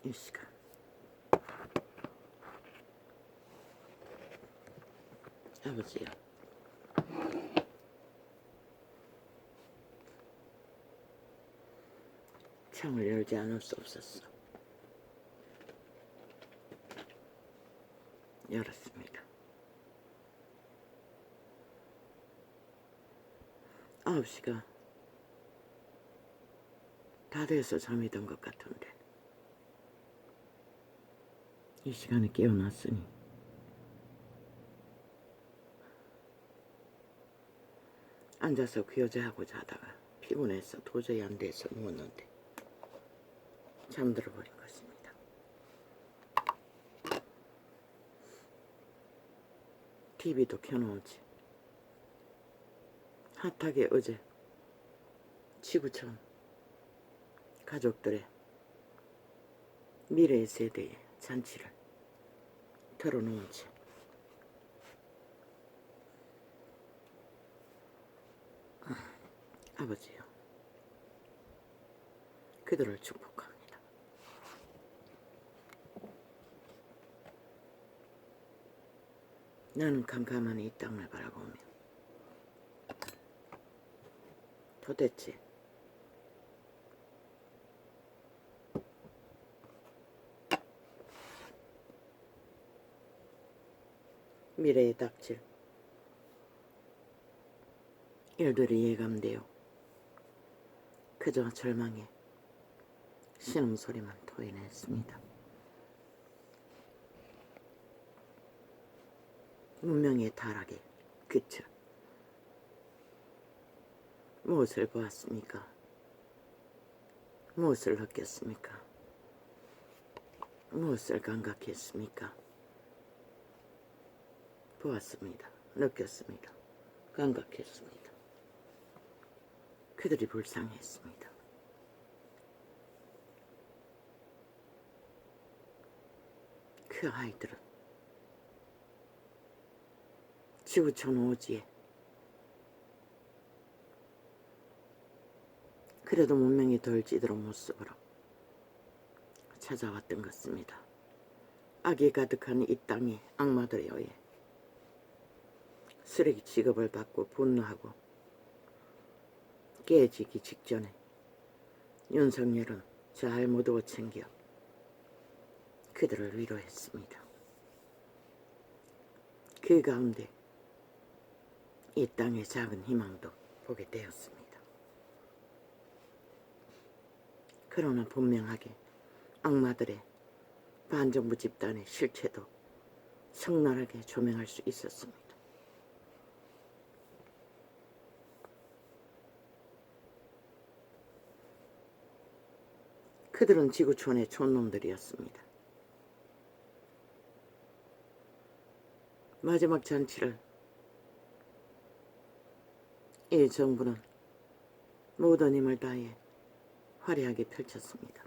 이 시간 아버지요, 창을 열지 않을 수 없었어. 열었습니다. 9시가 다 돼서 잠이 든 것 같은데 이 시간에 깨어났으니 앉아서 귀여자하고 자다가 피곤해서 도저히 안 돼서 누웠는데 잠들어 버린 것입니다. TV도 켜놓은지 핫하게 어제 지구촌 가족들의 미래 세대의 잔치를 털어놓은지 아버지요, 그들을 축복합니다. 나는 캄캄한 이 땅을 바라보며 도대체 미래에 닥칠 일들이 예감되어 그저 절망에 신음소리만 토해냈습니다. 문명의 타락에 그쳐 무엇을 보았습니까? 무엇을 느꼈습니까? 무엇을 감각했습니까? 보았습니다. 느꼈습니다. 감각했습니다. 그들이 불쌍했습니다. 그 아이들은 지구촌 오지에 그래도 문명이 덜 찌도록 모습으로 찾아왔던 것입니다. 악이 가득한 이 땅의 악마들에 의해 쓰레기 취급을 받고 분노하고 깨지기 직전에 윤석열은 잘 모두어 챙겨 그들을 위로했습니다. 그 가운데 이 땅의 작은 희망도 보게 되었습니다. 그러나 분명하게 악마들의 반정부 집단의 실체도 적나라하게 조명할 수 있었습니다. 그들은 지구촌의 촌놈들이었습니다. 마지막 잔치를 이 정부는 모든 힘을 다해 화려하게 펼쳤습니다.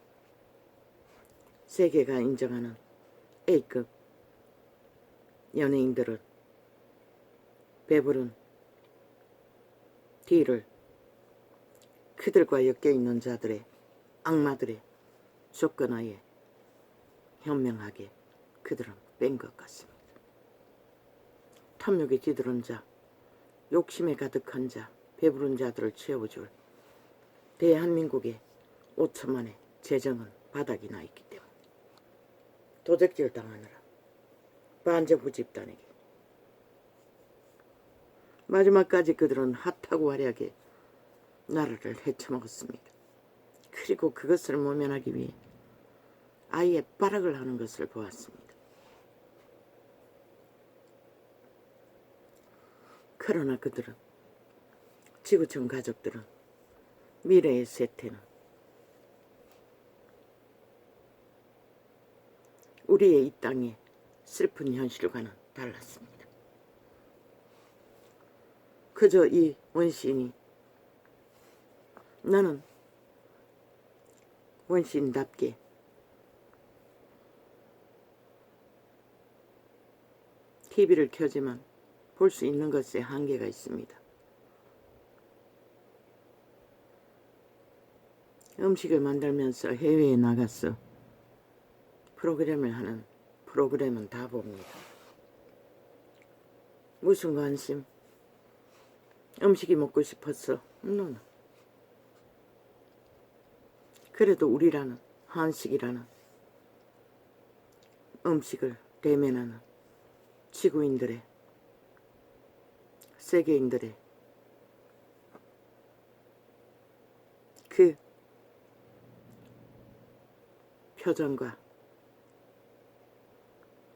세계가 인정하는 A급 연예인들을 배부른 뒤를 그들과 엮여있는 자들의 악마들의 조건하에 현명하게 그들은 뺀 것 같습니다. 탐욕에 찌들은 자, 욕심에 가득한 자, 배부른 자들을 채워줄 대한민국의 5천만의 재정은 바닥이 나 있기 때문에 도적질 당하느라 반정부 집단에게 마지막까지 그들은 핫하고 화려하게 나라를 헤쳐먹었습니다. 그리고 그것을 모면하기 위해 아예 발악을 하는 것을 보았습니다. 그러나 그들은, 지구촌 가족들은, 미래의 세태는 우리의 이 땅의 슬픈 현실과는 달랐습니다. 그저 이 원시인이 나는 원시인답게 TV를 켜지만 볼 수 있는 것에 한계가 있습니다. 음식을 만들면서 해외에 나갔어 프로그램을 하는 프로그램은 다 봅니다. 무슨 관심? 음식이 먹고 싶었어? 노노. 그래도 우리라는 한식이라는 음식을 대면하는 지구인들의 세계인들의 그 표정과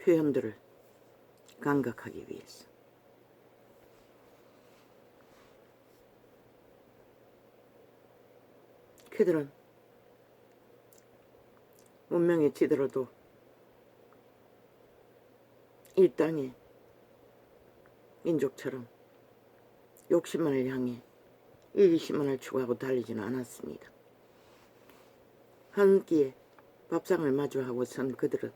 표현들을 감각하기 위해서 그들은 문명해지더라도 이 땅의 민족처럼 욕심만을 향해 이기심만을 추구하고 달리지는 않았습니다. 한 끼에 밥상을 마주하고 선 그들은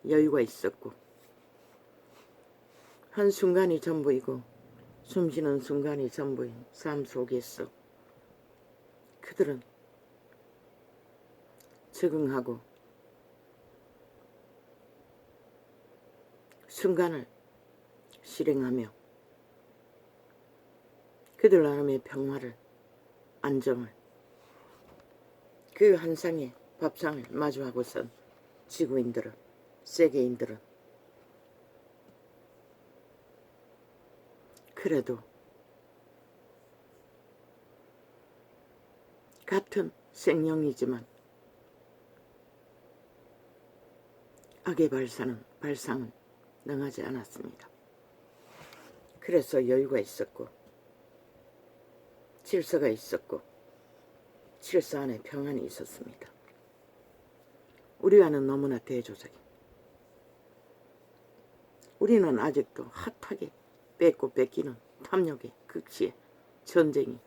여유가 있었고 한순간이 전부이고 숨쉬는 순간이 전부인 삶 속에서 그들은 적응하고 순간을 실행하며 그들 나름의 평화를 안정을 그 한 상의 밥상을 마주하고선 지구인들은 세계인들은 그래도 같은 생명이지만 악의 발상은 능하지 않았습니다. 그래서 여유가 있었고 질서가 있었고 질서 안에 평안이 있었습니다. 우리와는 너무나 대조적인 우리는 아직도 핫하게 뺏고 뺏기는 탐욕의 극치의 전쟁이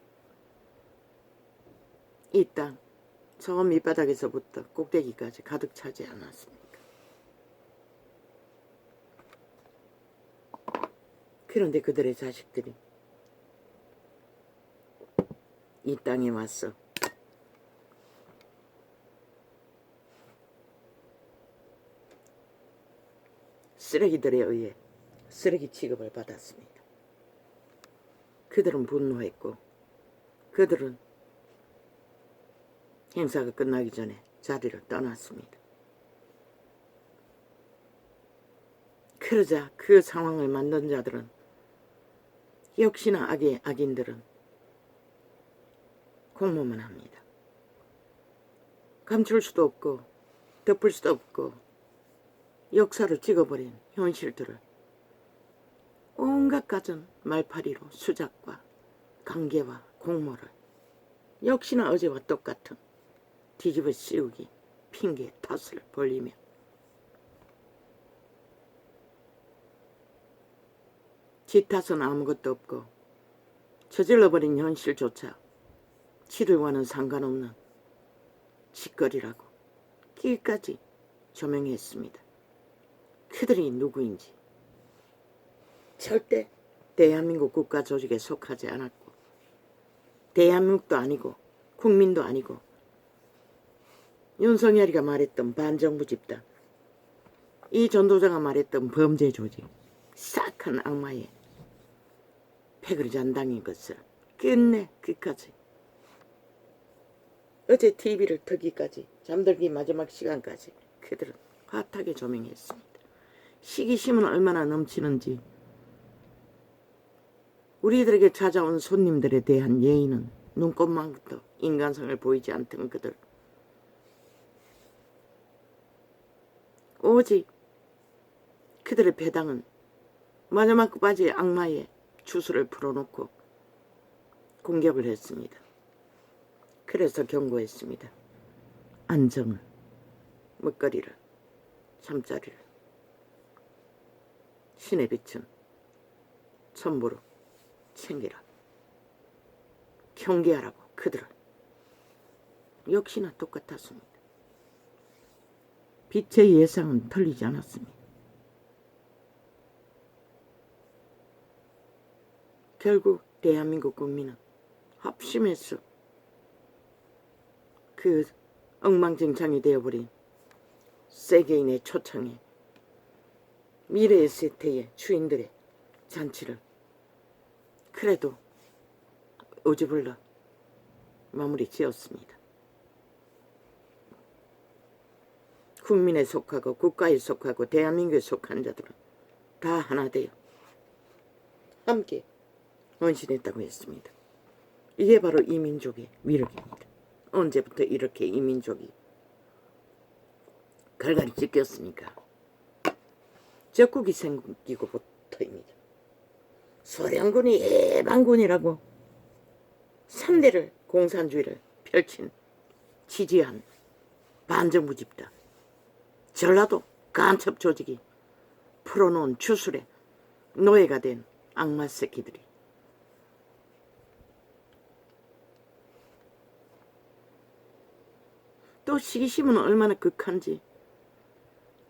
이 땅 저 밑바닥에서부터 꼭대기까지 가득 차지 않았습니까? 그런데 그들의 자식들이 이 땅에 와서 쓰레기들에 의해 쓰레기 취급을 받았습니다. 그들은 분노했고 그들은 행사가 끝나기 전에 자리를 떠났습니다. 그러자 그 상황을 만든 자들은 역시나 악의 악인들은 공모만 합니다. 감출 수도 없고 덮을 수도 없고 역사로 찍어버린 현실들을 온갖 갖은 말파리로 수작과 관계와 공모를 역시나 어제와 똑같은 뒤집어 씌우기 핑계 탓을 벌리며 지 탓은 아무것도 없고 저질러버린 현실조차 지들과는 상관없는 짓거리라고 길까지 조명했습니다. 그들이 누구인지 절대 대한민국 국가 조직에 속하지 않았고 대한민국도 아니고 국민도 아니고 윤석열이가 말했던 반정부 집단 이 전도자가 말했던 범죄 조직 싹한 악마의 패거리 잔당인 것을 끝내 끝까지 어제 TV를 트기까지 잠들기 마지막 시간까지 그들은 핫하게 조명했습니다. 시기심은 얼마나 넘치는지 우리들에게 찾아온 손님들에 대한 예의는 눈꽃만큼도 인간성을 보이지 않던 그들 오직 그들의 배당은 마지막까지 악마의 주술을 풀어놓고 공격을 했습니다. 그래서 경고했습니다. 안정을, 먹거리를, 잠자리를 신의 빛은 천부로 챙기라. 경계하라고 그들은 역시나 똑같았습니다. 빛의 예상은 틀리지 않았습니다. 결국 대한민국 국민은 합심해서 그 엉망진창이 되어버린 세계인의 초청에 미래의 세태의 주인들의 잔치를 그래도 어즈불러 마무리 지었습니다. 국민에 속하고 국가에 속하고 대한민국에 속한 자들은 다 하나 되어 함께 헌신했다고 했습니다. 이게 바로 이 민족의 위력입니다. 언제부터 이렇게 이 민족이 갈갈이 찢겼습니까? 적국이 생기고부터입니다. 소련군이 해방군이라고 3대를 공산주의를 펼친 지지한 반정부 집단, 전라도 간첩 조직이 풀어놓은 주술의 노예가 된 악마 새끼들이 또 시기심은 얼마나 극한지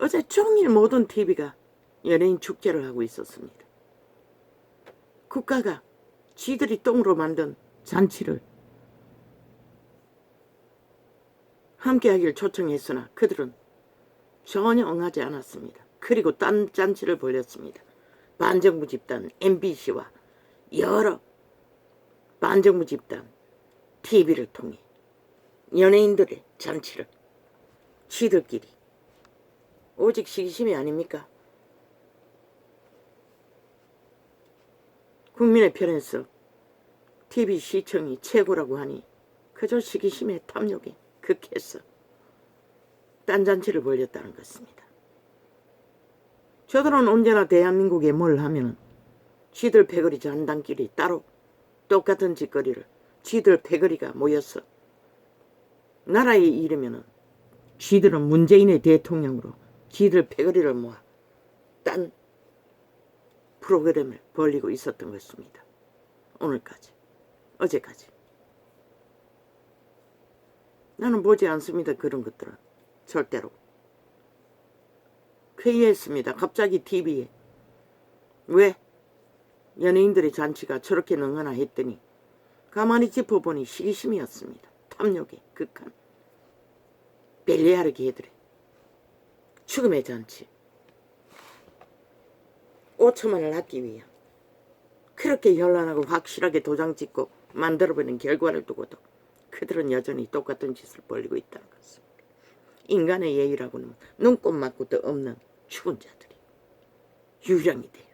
어제 종일 모든 TV가 연예인 축제를 하고 있었습니다. 국가가 지들이 똥으로 만든 잔치를 함께하길 초청했으나 그들은 전혀 응하지 않았습니다. 그리고 딴 잔치를 벌였습니다. 반정부 집단 MBC와 여러 반정부 집단 TV를 통해 연예인들의 잔치를 지들끼리 오직 시기심이 아닙니까? 국민의 편에서 TV 시청이 최고라고 하니 그저 시기심의 탐욕에 극해서 딴 잔치를 벌였다는 것입니다. 저들은 언제나 대한민국에 뭘 하면 지들 패거리 잔당끼리 따로 똑같은 짓거리를 지들 패거리가 모여서 나라에 이르면은 지들은 문재인의 대통령으로 지들 패거리를 모아 딴 프로그램을 벌리고 있었던 것입니다. 오늘까지, 어제까지. 나는 보지 않습니다. 그런 것들은 절대로. 회의했습니다. 갑자기 TV에 왜 연예인들의 잔치가 저렇게 능하나 했더니 가만히 짚어보니 시기심이었습니다. 탐욕의 극한. 벨리아르 개들의 죽음의 잔치. 5천만을 낳기 위한 그렇게 현란하고 확실하게 도장 찍고 만들어버린 결과를 두고도 그들은 여전히 똑같은 짓을 벌이고 있다는 것입니다. 인간의 예의라고는 눈꼽 맞고도 없는 죽은 자들이 유령이 돼요.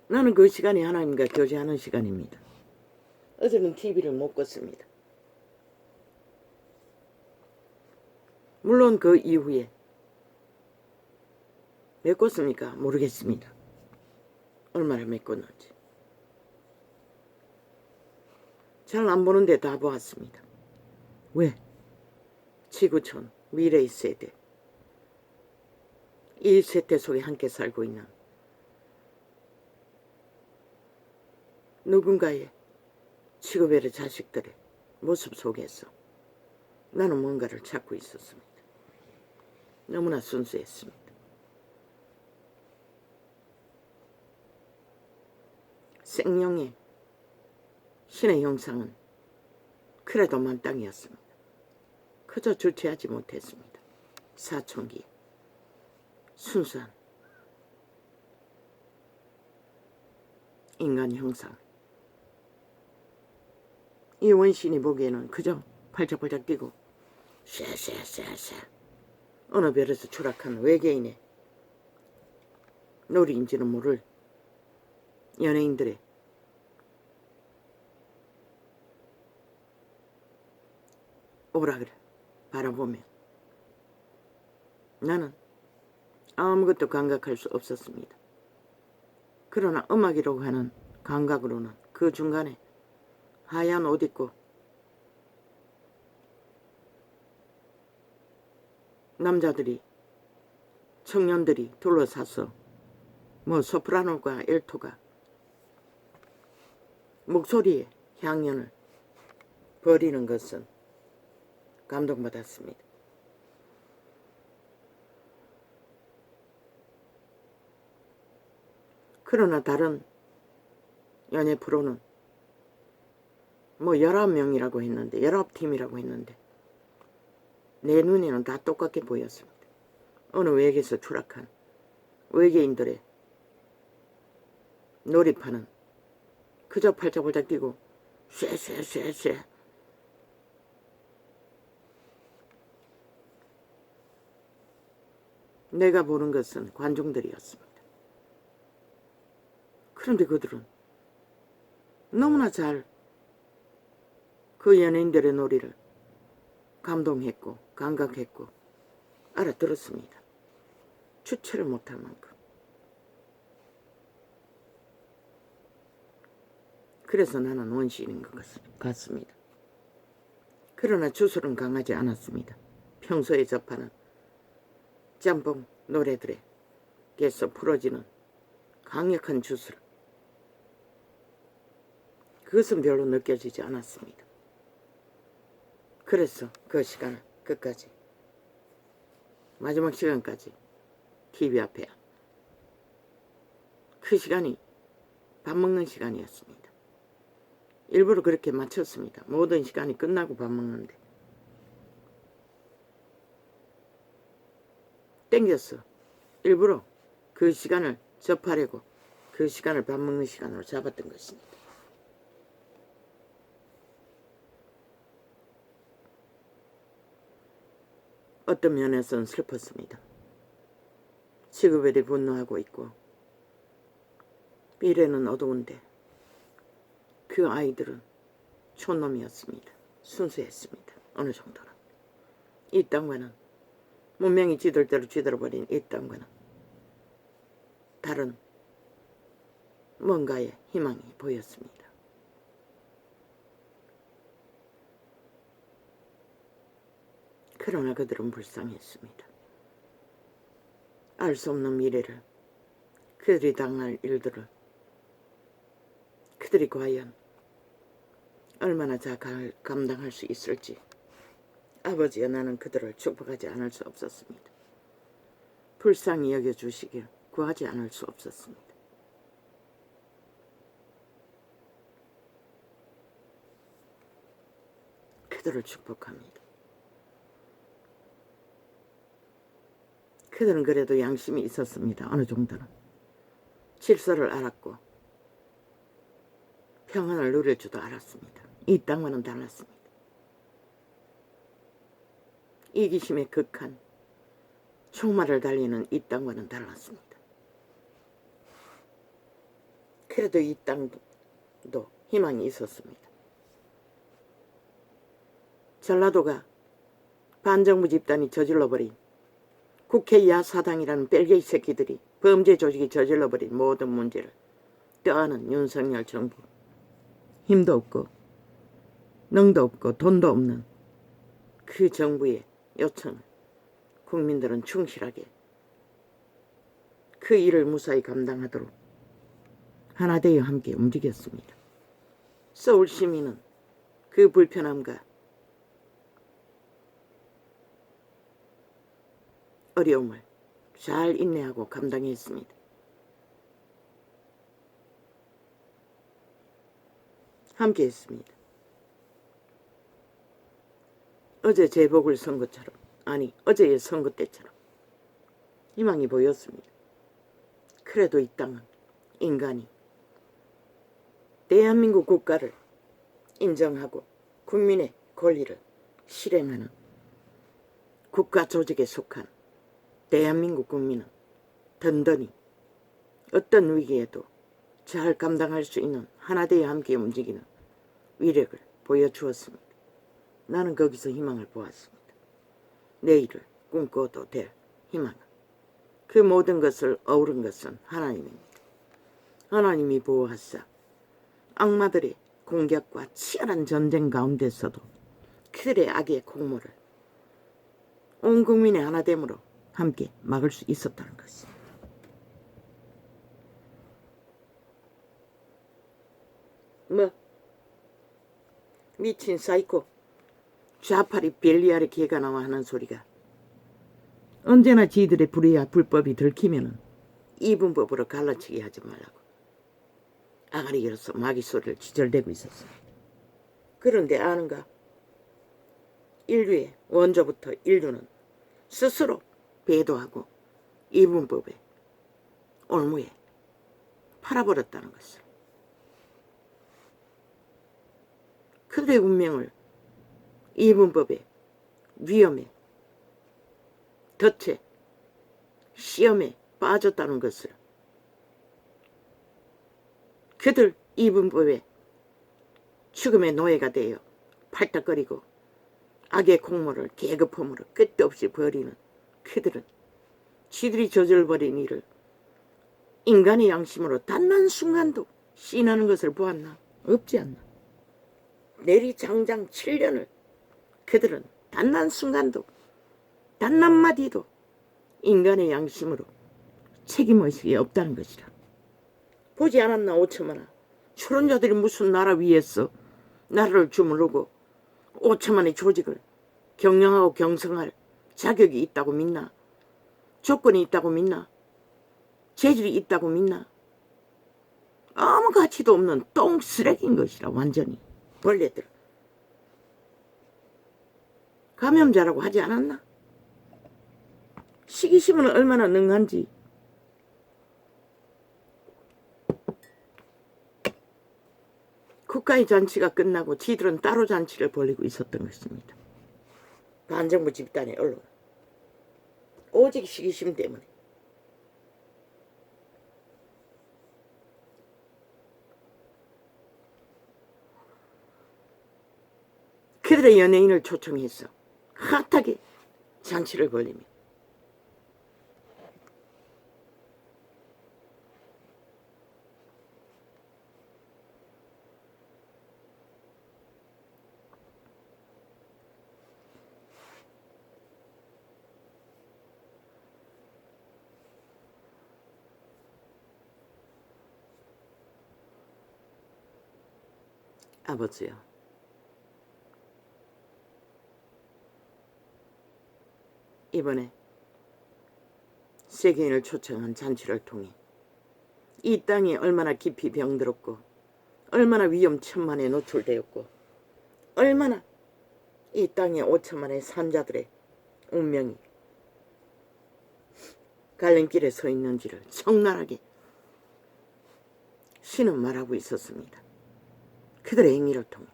나는 그 시간이 하나님과 교제하는 시간입니다. 어제는 TV를 못 껐습니다. 물론 그 이후에 몇 껐습니까? 모르겠습니다. 얼마나 메꿨는지. 잘 안 보는데 다 보았습니다. 왜? 지구촌, 미래의 세대, 1세대 속에 함께 살고 있는 누군가의 치고베르 자식들의 모습 속에서 나는 뭔가를 찾고 있었습니다. 너무나 순수했습니다. 생명의 신의 형상은 그래도 만땅이었습니다. 그저 주체하지 못했습니다. 사춘기 순수한 인간 형상. 이 원신이 보기에는 그저 팔짝팔짝 뛰고 샤샤샤샤 어느 별에서 추락한 외계인의 놀이인지는 모를 연예인들의 오락을 바라보며 나는 아무것도 감각할 수 없었습니다. 그러나 음악이라고 하는 감각으로는 그 중간에 하얀 옷 입고 남자들이 청년들이 둘러싸서 뭐 소프라노가 엘토가 목소리의 향연을 벌이는 것은 감동받았습니다. 그러나 다른 연예 프로는 뭐 19명이라고 했는데 19팀이라고 했는데 내 눈에는 다 똑같게 보였습니다. 어느 외계에서 추락한 외계인들의 놀이판은 그저 팔짝팔짝 뛰고 쇠쇠쇠쇠 내가 보는 것은 관중들이었습니다. 그런데 그들은 너무나 잘 그 연예인들의 놀이를 감동했고 감각했고 알아들었습니다. 주체를 못할 만큼. 그래서 나는 원시인인 것 같습니다. 그러나 주술은 강하지 않았습니다. 평소에 접하는 짬뽕 노래들에게서 풀어지는 강력한 주술, 그것은 별로 느껴지지 않았습니다. 그래서 그 시간을 끝까지 마지막 시간까지 TV 앞에 그 시간이 밥 먹는 시간이었습니다. 일부러 그렇게 맞췄습니다. 모든 시간이 끝나고 밥 먹는데 땡겼어. 일부러 그 시간을 접하려고 그 시간을 밥 먹는 시간으로 잡았던 것입니다. 어떤 면에서는 슬펐습니다. 지구별이 분노하고 있고 미래는 어두운데 그 아이들은 촌놈이었습니다. 순수했습니다. 어느 정도는. 이 땅과는 문명이 쥐들 대로 쥐들어버린 이 땅과는 다른 뭔가의 희망이 보였습니다. 그러나 그들은 불쌍했습니다. 알 수 없는 미래를, 그들이 당할 일들을 그들이 과연 얼마나 잘 감당할 수 있을지 아버지와 나는 그들을 축복하지 않을 수 없었습니다. 불쌍히 여겨주시길 구하지 않을 수 없었습니다. 그들을 축복합니다. 그들은 그래도 양심이 있었습니다. 어느 정도는. 질서를 알았고 평안을 누릴 줄도 알았습니다. 이 땅과는 달랐습니다. 이기심의 극한 총말을 달리는 이 땅과는 달랐습니다. 그래도 이 땅도 희망이 있었습니다. 전라도가 반정부 집단이 저질러버린 국회 야사당이라는 뺄개이 새끼들이 범죄 조직이 저질러버린 모든 문제를 떠안은 윤석열 정부. 힘도 없고 능도 없고 돈도 없는 그 정부의 요청을 국민들은 충실하게 그 일을 무사히 감당하도록 하나 되어 함께 움직였습니다. 서울 시민은 그 불편함과 어려움을 잘 인내하고 감당했습니다. 함께 했습니다. 어제 재보궐선거처럼, 아니 어제의 선거 때처럼 희망이 보였습니다. 그래도 이 땅은 인간이 대한민국 국가를 인정하고 국민의 권리를 실행하는 국가 조직에 속한 대한민국 국민은 든든히 어떤 위기에도 잘 감당할 수 있는 하나 되어 함께 움직이는 위력을 보여주었습니다. 나는 거기서 희망을 보았습니다. 내일을 꿈꿔도 될 희망. 그 모든 것을 어우른 것은 하나님입니다. 하나님이 보호하사 악마들의 공격과 치열한 전쟁 가운데서도 그들의 악의 공모를 온 국민의 하나됨으로 함께 막을 수 있었다는 것입니다. 뭐 미친 사이코 좌파리 벨리아르 개가 나와 하는 소리가 언제나 지들의 불법이 들키면은 이분법으로 갈라치게 하지 말라고 아가리 열어서 마귀 소리를 지절대고 있었어요. 그런데 아는가? 인류의 원조부터 인류는 스스로 배도하고 이분법에 올무에 팔아버렸다는 것을. 그들의 운명을 이분법에 위험에 덫에 시험에 빠졌다는 것을. 그들 이분법에 죽음의 노예가 되어 팔딱거리고 악의 공모를 계급함으로 끝도 없이 벌이는 그들은 지들이 저질러버린 일을 인간의 양심으로 단 한 순간도 시인하는 것을 보았나? 없지 않나? 내리 장장 7년을 그들은 단 한 순간도 단 한마디도 인간의 양심으로 책임의식이 없다는 것이라. 보지 않았나 5천만아. 저런 자들이 무슨 나라 위에서 나라를 주무르고 5천만의 조직을 경영하고 경성할 자격이 있다고 믿나? 조건이 있다고 믿나? 재질이 있다고 믿나? 아무 가치도 없는 똥 쓰레기인 것이라. 완전히 벌레들. 감염자라고 하지 않았나? 시기심은 얼마나 능한지. 국가의 잔치가 끝나고 지들은 따로 잔치를 벌이고 있었던 것입니다. 반정부 집단의 언론. 오직 시기심 때문에. 그들의 연예인을 초청해서 핫하게 잔치를 벌리며 아버지요. 이번에 세계인을 초청한 잔치를 통해 이 땅이 얼마나 깊이 병들었고 얼마나 위험천만에 노출되었고 얼마나 이 땅의 5천만의 산자들의 운명이 갈림길에 서 있는지를 적나라하게 신은 말하고 있었습니다. 그들의 행위를 통해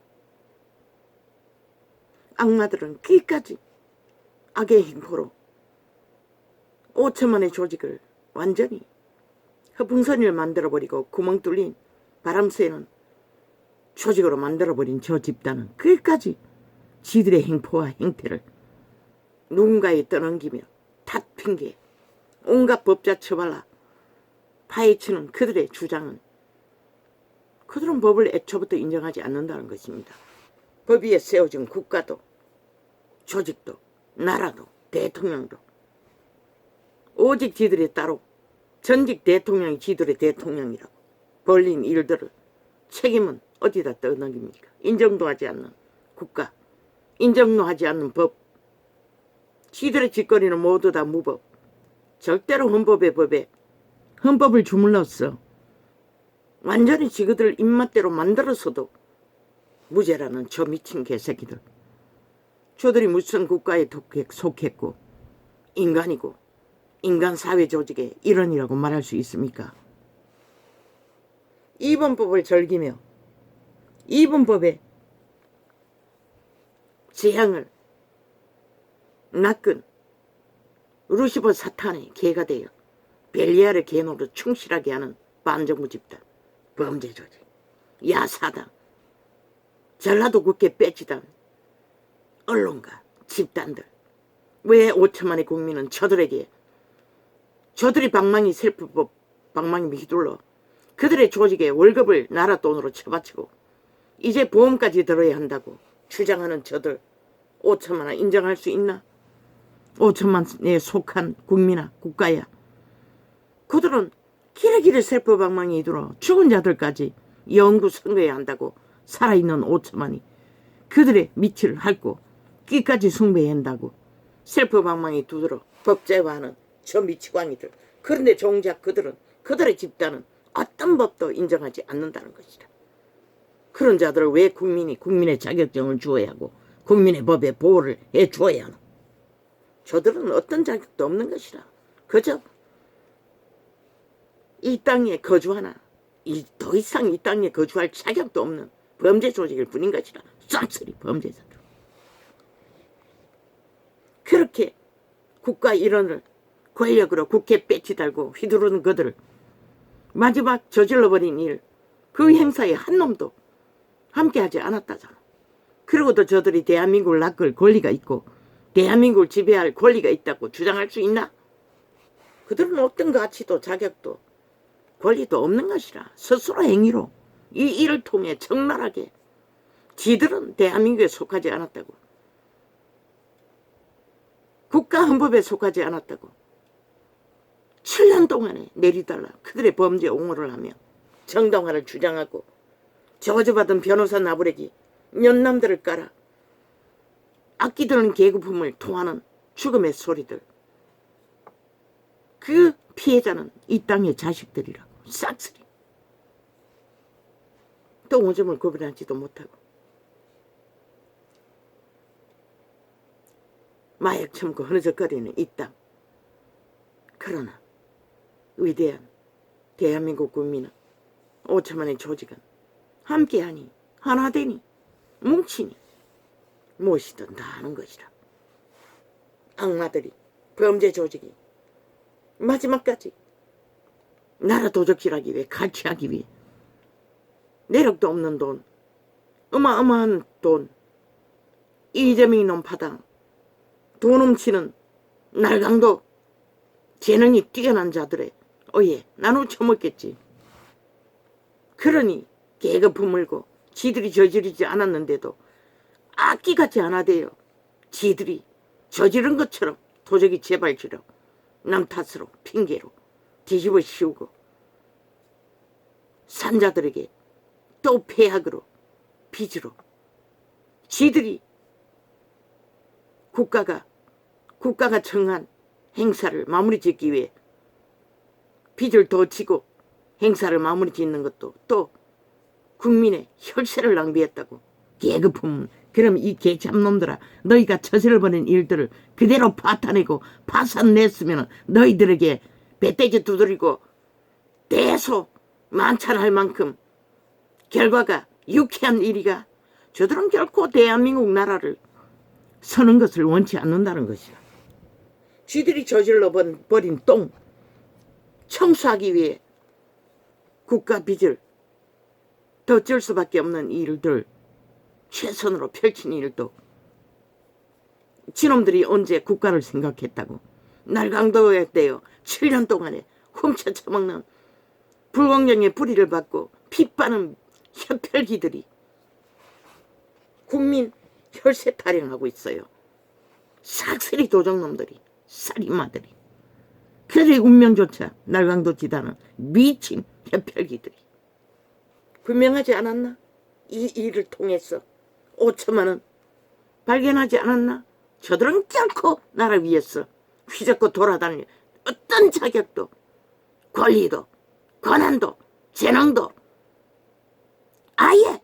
악마들은 끝까지 악의 행포로 5천만의 조직을 완전히 허풍선이를 만들어버리고 구멍 뚫린 바람 쐬는 조직으로 만들어버린 저 집단은 끝까지 지들의 행포와 행태를 누군가에 떠넘기며 탓 핑계 온갖 법자 처발라 파헤치는 그들의 주장은 그들은 법을 애초부터 인정하지 않는다는 것입니다. 법 위에 세워진 국가도 조직도 나라도 대통령도 오직 지들이 따로 전직 대통령이 지들의 대통령이라고 벌린 일들을 책임은 어디다 떠넘깁니까? 인정도 하지 않는 국가, 인정도 하지 않는 법, 지들의 짓거리는 모두 다 무법, 절대로 헌법의 법에 헌법을 주물렀어. 완전히 지그들 입맛대로 만들어서도 무죄라는 저 미친 개새끼들. 저들이 무슨 국가에 속했고 인간이고 인간 사회 조직의 일원이라고 말할 수 있습니까? 이분법을 즐기며 이분법의 재앙을 낚은 루시퍼 사탄의 개가 되어 벨리알의 개노로 충실하게 하는 반정부 집단, 범죄 조직, 야사당, 전라도 국회 빼지단 언론가, 집단들. 왜 5천만의 국민은 저들에게 저들이 방망이 셀프법 방망이 휘둘러 그들의 조직에 월급을 나라 돈으로 쳐바치고 이제 보험까지 들어야 한다고 주장하는 저들 5천만을 인정할 수 있나? 5천만에 속한 국민아 국가야. 그들은 기레기레 셀프 방망이 휘둘러 죽은 자들까지 영구 선거해야 한다고 살아있는 5천만이 그들의 밑을 핥고 끼까지 숭배해야 한다고 셀프 방망이 두드러 법제화하는 저 미치광이들. 그런데 정작 그들은 그들의 집단은 어떤 법도 인정하지 않는다는 것이다. 그런 자들을 왜 국민이 국민의 자격증을 주어야 하고 국민의 법에 보호를 해주어야 하노? 저들은 어떤 자격도 없는 것이라. 그저 이 땅에 거주하나 더 이상 이 땅에 거주할 자격도 없는 범죄 조직일 뿐인 것이라. 싹쓸이 범죄자들. 그렇게 국가 일원을 권력으로 국회 배치 달고 휘두르는 그들을 마지막 저질러버린 일, 그 행사에 한 놈도 함께하지 않았다잖아. 그리고도 저들이 대한민국을 낚을 권리가 있고 대한민국을 지배할 권리가 있다고 주장할 수 있나? 그들은 어떤 가치도 자격도 권리도 없는 것이라. 스스로 행위로 이 일을 통해 적나라하게 지들은 대한민국에 속하지 않았다고, 국가헌법에 속하지 않았다고 7년 동안에 내리달라 그들의 범죄 옹호를 하며 정당화를 주장하고 저주받은 변호사 나부레기 연남들을 깔아 아끼드는 계급품을 토하는 죽음의 소리들. 그 피해자는 이 땅의 자식들이라고. 싹쓸이. 또 오줌을 구분하지도 못하고 마약 처먹고 흐느적거리는 이 땅. 그러나 위대한 대한민국 국민은 5천만의 조직은 함께하니 하나되니 뭉치니 무엇이든 다 하는 것이라. 악마들이 범죄 조직이 마지막까지 나라 도적질하기 위해 갈취하기 위해 내력도 없는 돈, 어마어마한 돈, 이재명이 놈 파당, 돈 훔치는 날강도 재능이 뛰어난 자들의 어예 나눠 처먹겠지. 그러니 계급품 물고 지들이 저지르지 않았는데도 악기같이 않아대요. 지들이 저지른 것처럼 도적이 재발치려 남 탓으로 핑계로 뒤집어 씌우고 산자들에게 또 폐악으로 빚으로 지들이 국가가 정한 행사를 마무리 짓기 위해 빚을 더 지고 행사를 마무리 짓는 것도 또 국민의 혈세를 낭비했다고. 계급품. 그럼 이 개잡놈들아, 너희가 처세를 벌인 일들을 그대로 파탄내고 파산냈으면 너희들에게 배떼지 두드리고 대소 만찬할 만큼 결과가 유쾌한 일이가. 저들은 결코 대한민국 나라를 서는 것을 원치 않는다는 것이야. 쥐들이 저질러 버린 똥 청소하기 위해 국가 빚을 더 질 수밖에 없는 일들 최선으로 펼친 일도 지놈들이 언제 국가를 생각했다고. 날강도에 대여 7년 동안에 훔쳐 처먹는 불공정의 불의를 받고 핏바는 혈혈기들이 국민 혈세 타령하고 있어요. 싹쓸이 도적놈들이, 살인마들이. 그들의 운명조차 날강도 지다는 미친 혈혈기들이. 분명하지 않았나? 이 일을 통해서 5천만 원 발견하지 않았나? 저들은 결코 나를 위해서 휘젓고 돌아다니는 어떤 자격도 권리도 권한도 재능도 아예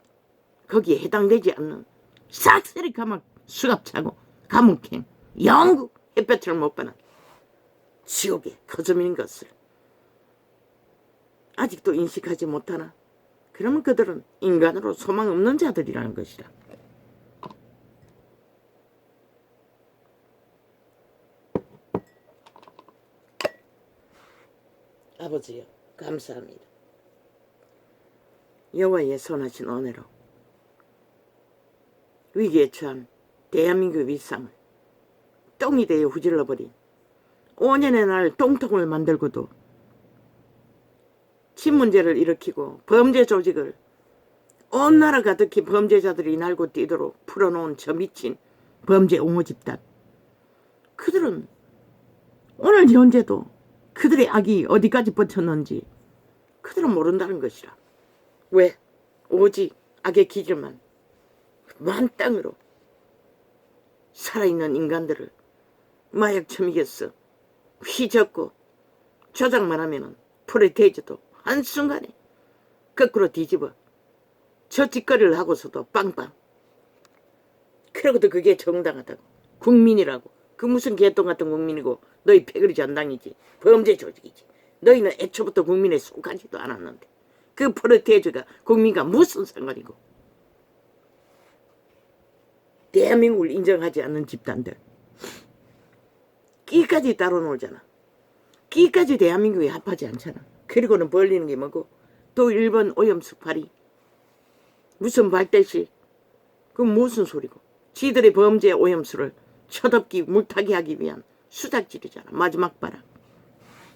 거기에 해당되지 않는 싹쓸이 감옥 수갑차고 감옥행 영구 햇볕을 못 받는 지옥의 거점인 것을 아직도 인식하지 못하나? 그러면 그들은 인간으로 소망 없는 자들이라는 것이다. 아버지여 감사합니다. 여호와의 선하신 은혜로 위기에 처한 대한민국의 위상을 똥이 되어 후질러버린 5년의 날 똥통을 만들고도 친문제를 일으키고 범죄 조직을 온 나라 가득히 범죄자들이 날고 뛰도록 풀어놓은 저 미친 범죄 옹호 집단. 그들은 오늘 현재도 그들의 악이 어디까지 뻗쳤는지 그들은 모른다는 것이라. 왜? 오직 악의 기질만 만땅으로 살아있는 인간들을 마약 처먹였어 휘젓고 조작만 하면은 풀에 대져도 한순간에 거꾸로 뒤집어 저 짓거리를 하고서도 빵빵. 그러고도 그게 정당하다고. 국민이라고. 그 무슨 개똥 같은 국민이고 너희 패거리 전당이지. 범죄 조직이지. 너희는 애초부터 국민에 속하지도 않았는데 그 프로테이즈가 국민과 무슨 상관이고. 대한민국을 인정하지 않는 집단들 끼까지 따로 놀잖아. 끼까지 대한민국에 합하지 않잖아. 그리고는 벌리는 게 뭐고 또 일본 오염수 파리 무슨 발대시 그 무슨 소리고. 지들의 범죄 오염수를 쳐덮기 물타기 하기 위한 수작질이잖아. 마지막 봐라.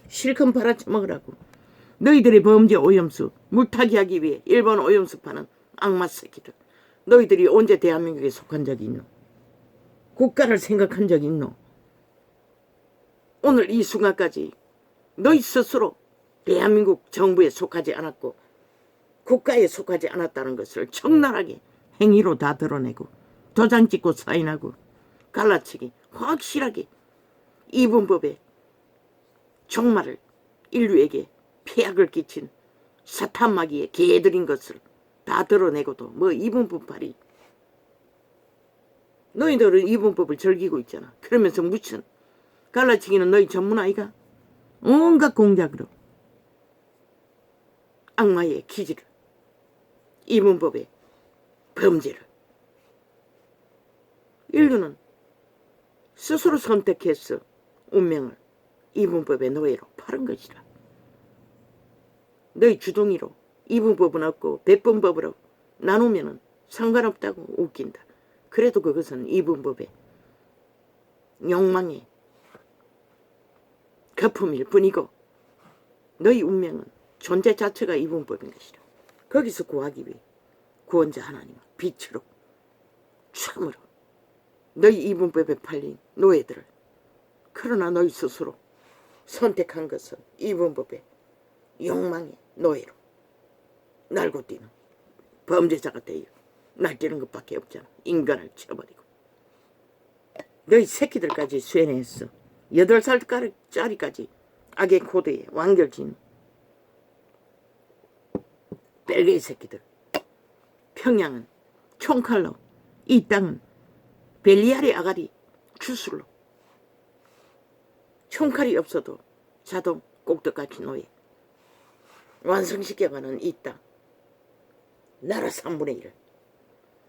실컷 팔아쳐먹으라고. 너희들의 범죄 오염수 물타기 하기 위해 일본 오염수 파는 악마 새끼들. 너희들이 언제 대한민국에 속한 적이 있노? 국가를 생각한 적이 있노? 오늘 이 순간까지 너희 스스로 대한민국 정부에 속하지 않았고 국가에 속하지 않았다는 것을 적나라하게 행위로 다 드러내고 도장 찍고 사인하고 갈라치기 확실하게 이분법에 종말을 인류에게 폐악을 끼친 사탄마귀의 개들인 것을 다 드러내고도 뭐 이분법팔이. 너희들은 이분법을 즐기고 있잖아. 그러면서 무슨 갈라치기는 너희 전문 아이가 온갖 공작으로 악마의 기질을 이분법의 범죄를 인류는 스스로 선택해서 운명을 이분법의 노예로 팔은 것이라. 너희 주둥이로 이분법은 없고 백분법으로 나누면 상관없다고 웃긴다. 그래도 그것은 이분법의 욕망의 거품일 뿐이고 너희 운명은 존재 자체가 이분법인 것이라. 거기서 구하기 위해 구원자 하나님은 빛으로 참으로 너희 이분법에 팔린 노예들을 그러나 너희 스스로 선택한 것은 이분법의 욕망의 노예로 날고 뛰는 범죄자가 되어 날뛰는 것밖에 없잖아. 인간을 쳐버리고 너희 새끼들까지 수행했어. 8살짜리까지 악의 코드에 완결진 벨게이 새끼들. 평양은 총칼로, 이 땅은 벨리알의 아가리 주술로. 총칼이 없어도 자동 꼭두까지 노예. 완성시켜가는 이 땅. 나라 3분의 1.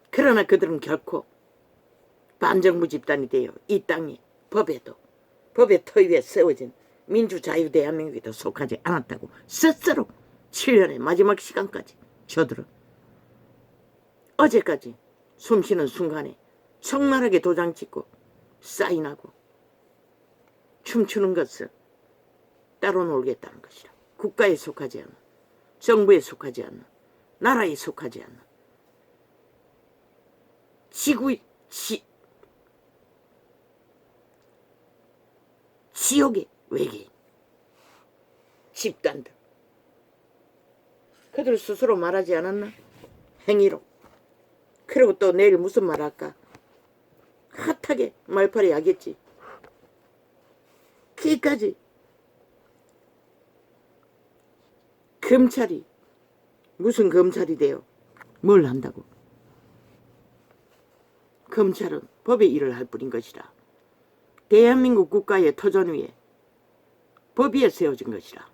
그러나 그들은 결코 반정부 집단이 되어 이 땅이 법에도 법의 터 위에 세워진 민주자유 대한민국에도 속하지 않았다고 스스로 7년의 마지막 시간까지 저들은 어제까지 숨쉬는 순간에 적나라하게 도장 찍고 사인하고 춤추는 것을 따로 놀겠다는 것이라. 국가에 속하지 않는, 정부에 속하지 않는, 나라에 속하지 않는 지옥의 외계인 집단들. 그들 스스로 말하지 않았나? 행위로. 그리고 또 내일 무슨 말 할까? 핫하게 말팔이 하겠지. 그까지 검찰이 무슨 검찰이 돼요? 뭘 한다고? 검찰은 법의 일을 할 뿐인 것이라. 대한민국 국가의 터전 위에 법위에 세워진 것이라.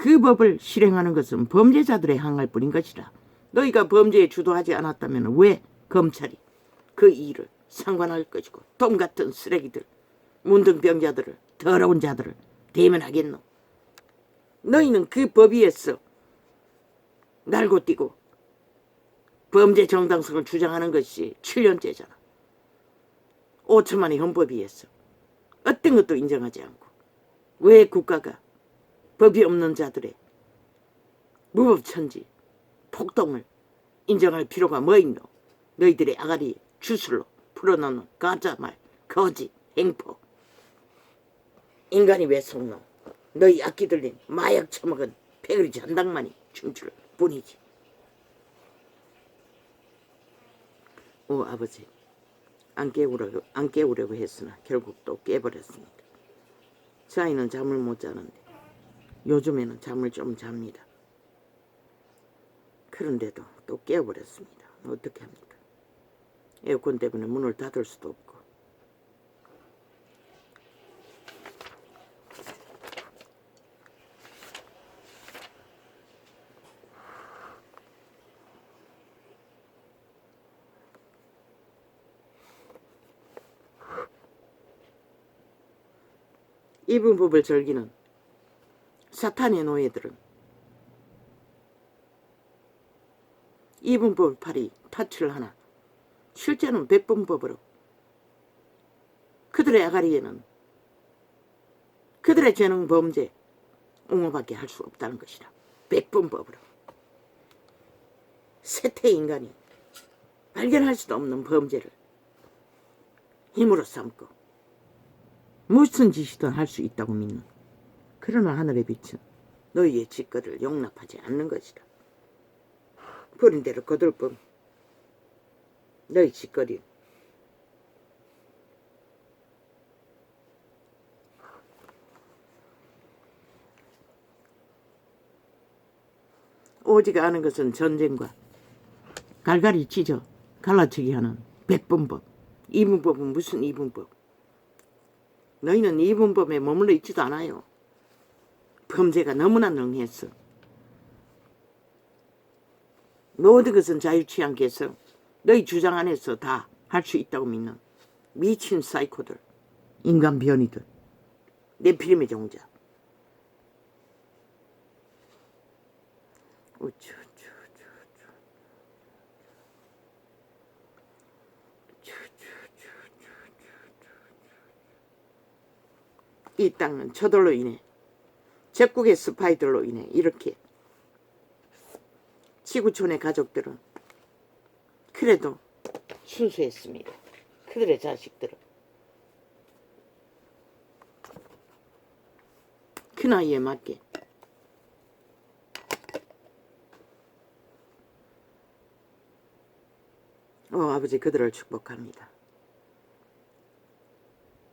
그 법을 실행하는 것은 범죄자들의 항할 뿐인 것이라. 너희가 범죄에 주도하지 않았다면 왜 검찰이 그 일을 상관할 것이고 똥 같은 쓰레기들, 문둥병자들을, 더러운 자들을 대면하겠노? 너희는 그 법위에서 날고 뛰고 범죄 정당성을 주장하는 것이 7년째잖아. 5천만의 헌법위에서 어떤 것도 인정하지 않고 왜 국가가 법이 없는 자들의 무법천지 폭동을 인정할 필요가 뭐 있노? 너희들의 아가리 주술로 풀어놓는 가짜말, 거짓, 행포. 인간이 왜 속노? 너희 악기 들린 마약 처먹은 패거리 전당만이 춤출 뿐이지. 오 아버지, 안 깨우려고 했으나 결국 또 깨버렸습니다. 저 아이는 잠을 못 자는데 요즘에는 잠을 좀 잡니다. 그런데도 또 깨어버렸습니다. 어떻게 합니까? 에어컨 때문에 문을 닫을 수도 없고. 이분법을 즐기는 사탄의 노예들은 이분법 팔이 터치를 하나 실제는 백분법으로 그들의 아가리에는 그들의 재능 범죄 옹호밖에 할 수 없다는 것이라. 백분법으로 세태 인간이 발견할 수도 없는 범죄를 힘으로 삼고 무슨 짓이든 할 수 있다고 믿는, 그러나 하늘의 빛은 너희의 짓거리를 용납하지 않는 것이다. 버린 대로 거둘 뿐 너희 짓거리 오직 아는 것은 전쟁과 갈갈이 찢어 갈라치기 하는 백분법. 이분법은 무슨 이분법? 너희는 이분법에 머물러 있지도 않아요. 범죄가 너무나 능했어. 모든 것은 자유취향께서 너희 주장 안에서 다 할 수 있다고 믿는 미친 사이코들, 인간 변이들, 네피림의 종자. 이 땅은 저들로 인해, 적국의 스파이들로 인해 이렇게 지구촌의 가족들은 그래도 순수했습니다. 그들의 자식들은 그 나이에 맞게 아버지 그들을 축복합니다.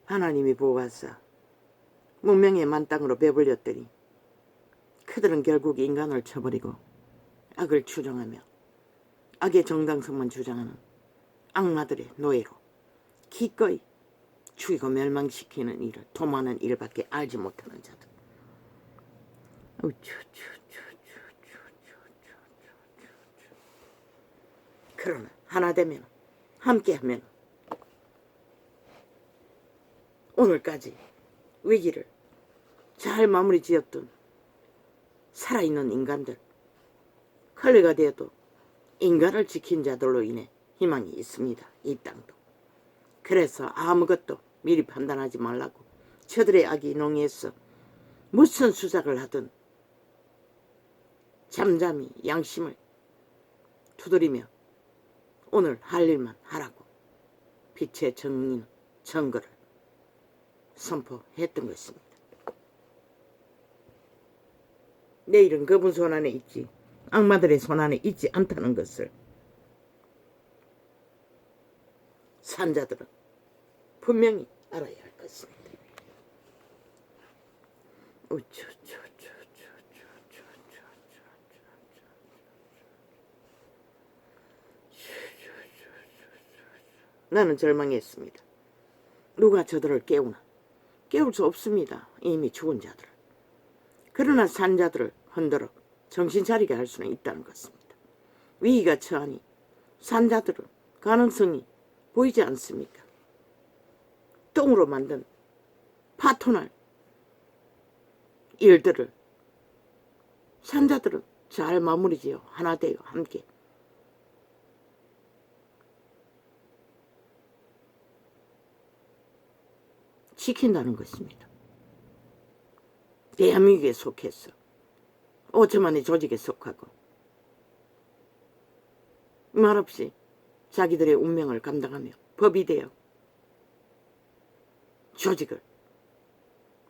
하나님이 보호하사 문명의 만땅으로 배불렸더니 그들은 결국 인간을 쳐버리고 악을 추종하며 악의 정당성만 주장하는 악마들의 노예로 기꺼이 죽이고 멸망시키는 일을 도모하는 일밖에 알지 못하는 자들. 그러나 하나 되면, 함께하면 오늘까지 위기를 잘 마무리 지었던 살아있는 인간들, 컬레가 되어도 인간을 지킨 자들로 인해 희망이 있습니다. 이 땅도. 그래서 아무것도 미리 판단하지 말라고 저들의 악이 농해서 무슨 수작을 하든 잠잠히 양심을 두드리며 오늘 할 일만 하라고 빛의 정인 정거를 선포했던 것입니다. 내일은 그분 손 안에 있지 악마들의 손 안에 있지 않다는 것을 산자들은 분명히 알아야 할 것입니다. 나는 절망했습니다. 누가 저들을 깨우나? 깨울 수 없습니다. 이미 죽은 자들을. 그러나 산자들을 흔들어 정신 차리게 할 수는 있다는 것입니다. 위기가 처하니 산자들은 가능성이 보이지 않습니까? 똥으로 만든 파토날 일들을 산자들은 잘 마무리지요. 하나 되어 함께. 지킨다는 것입니다. 대한민국에 속해서 5천만의 조직에 속하고 말없이 자기들의 운명을 감당하며 법이 되어 조직을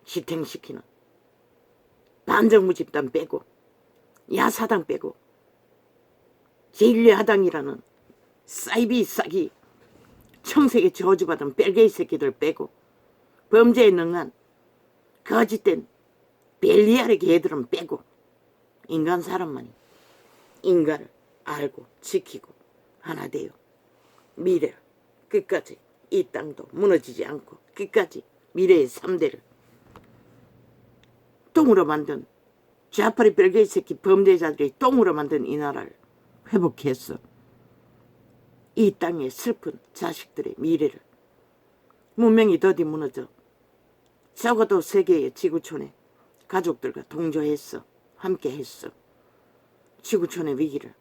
지탱시키는 반정부 집단 빼고 야사당 빼고 제1야당이라는 사이비 싸기 청색에 저주받은 뺄개이 새끼들 빼고 범죄에 능한 거짓된 벨리알의 개들은 빼고 인간 사람만이 인간을 알고 지키고 하나 되어 미래를 끝까지 이 땅도 무너지지 않고 끝까지 미래의 3대를 똥으로 만든 좌파리 별개의 새끼 범죄자들이 똥으로 만든 이 나라를 회복했어. 이 땅의 슬픈 자식들의 미래를 문명이 더디 무너져 적어도 세계의 지구촌의 가족들과 동조했어. 함께했어. 지구촌의 위기를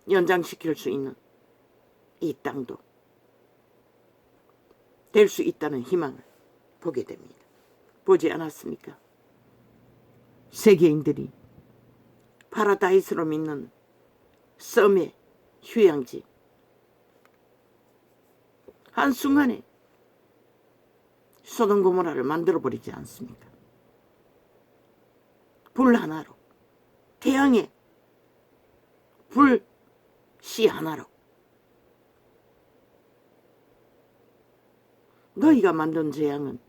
연장시킬 수 있는 이 땅도 될 수 있다는 희망을 보게 됩니다. 보지 않았습니까? 세계인들이 파라다이스로 믿는 썸의 휴양지 한순간에 소돔 고모라를 만들어버리지 않습니까? 불 하나로 태양의 불씨 하나로 너희가 만든 재앙은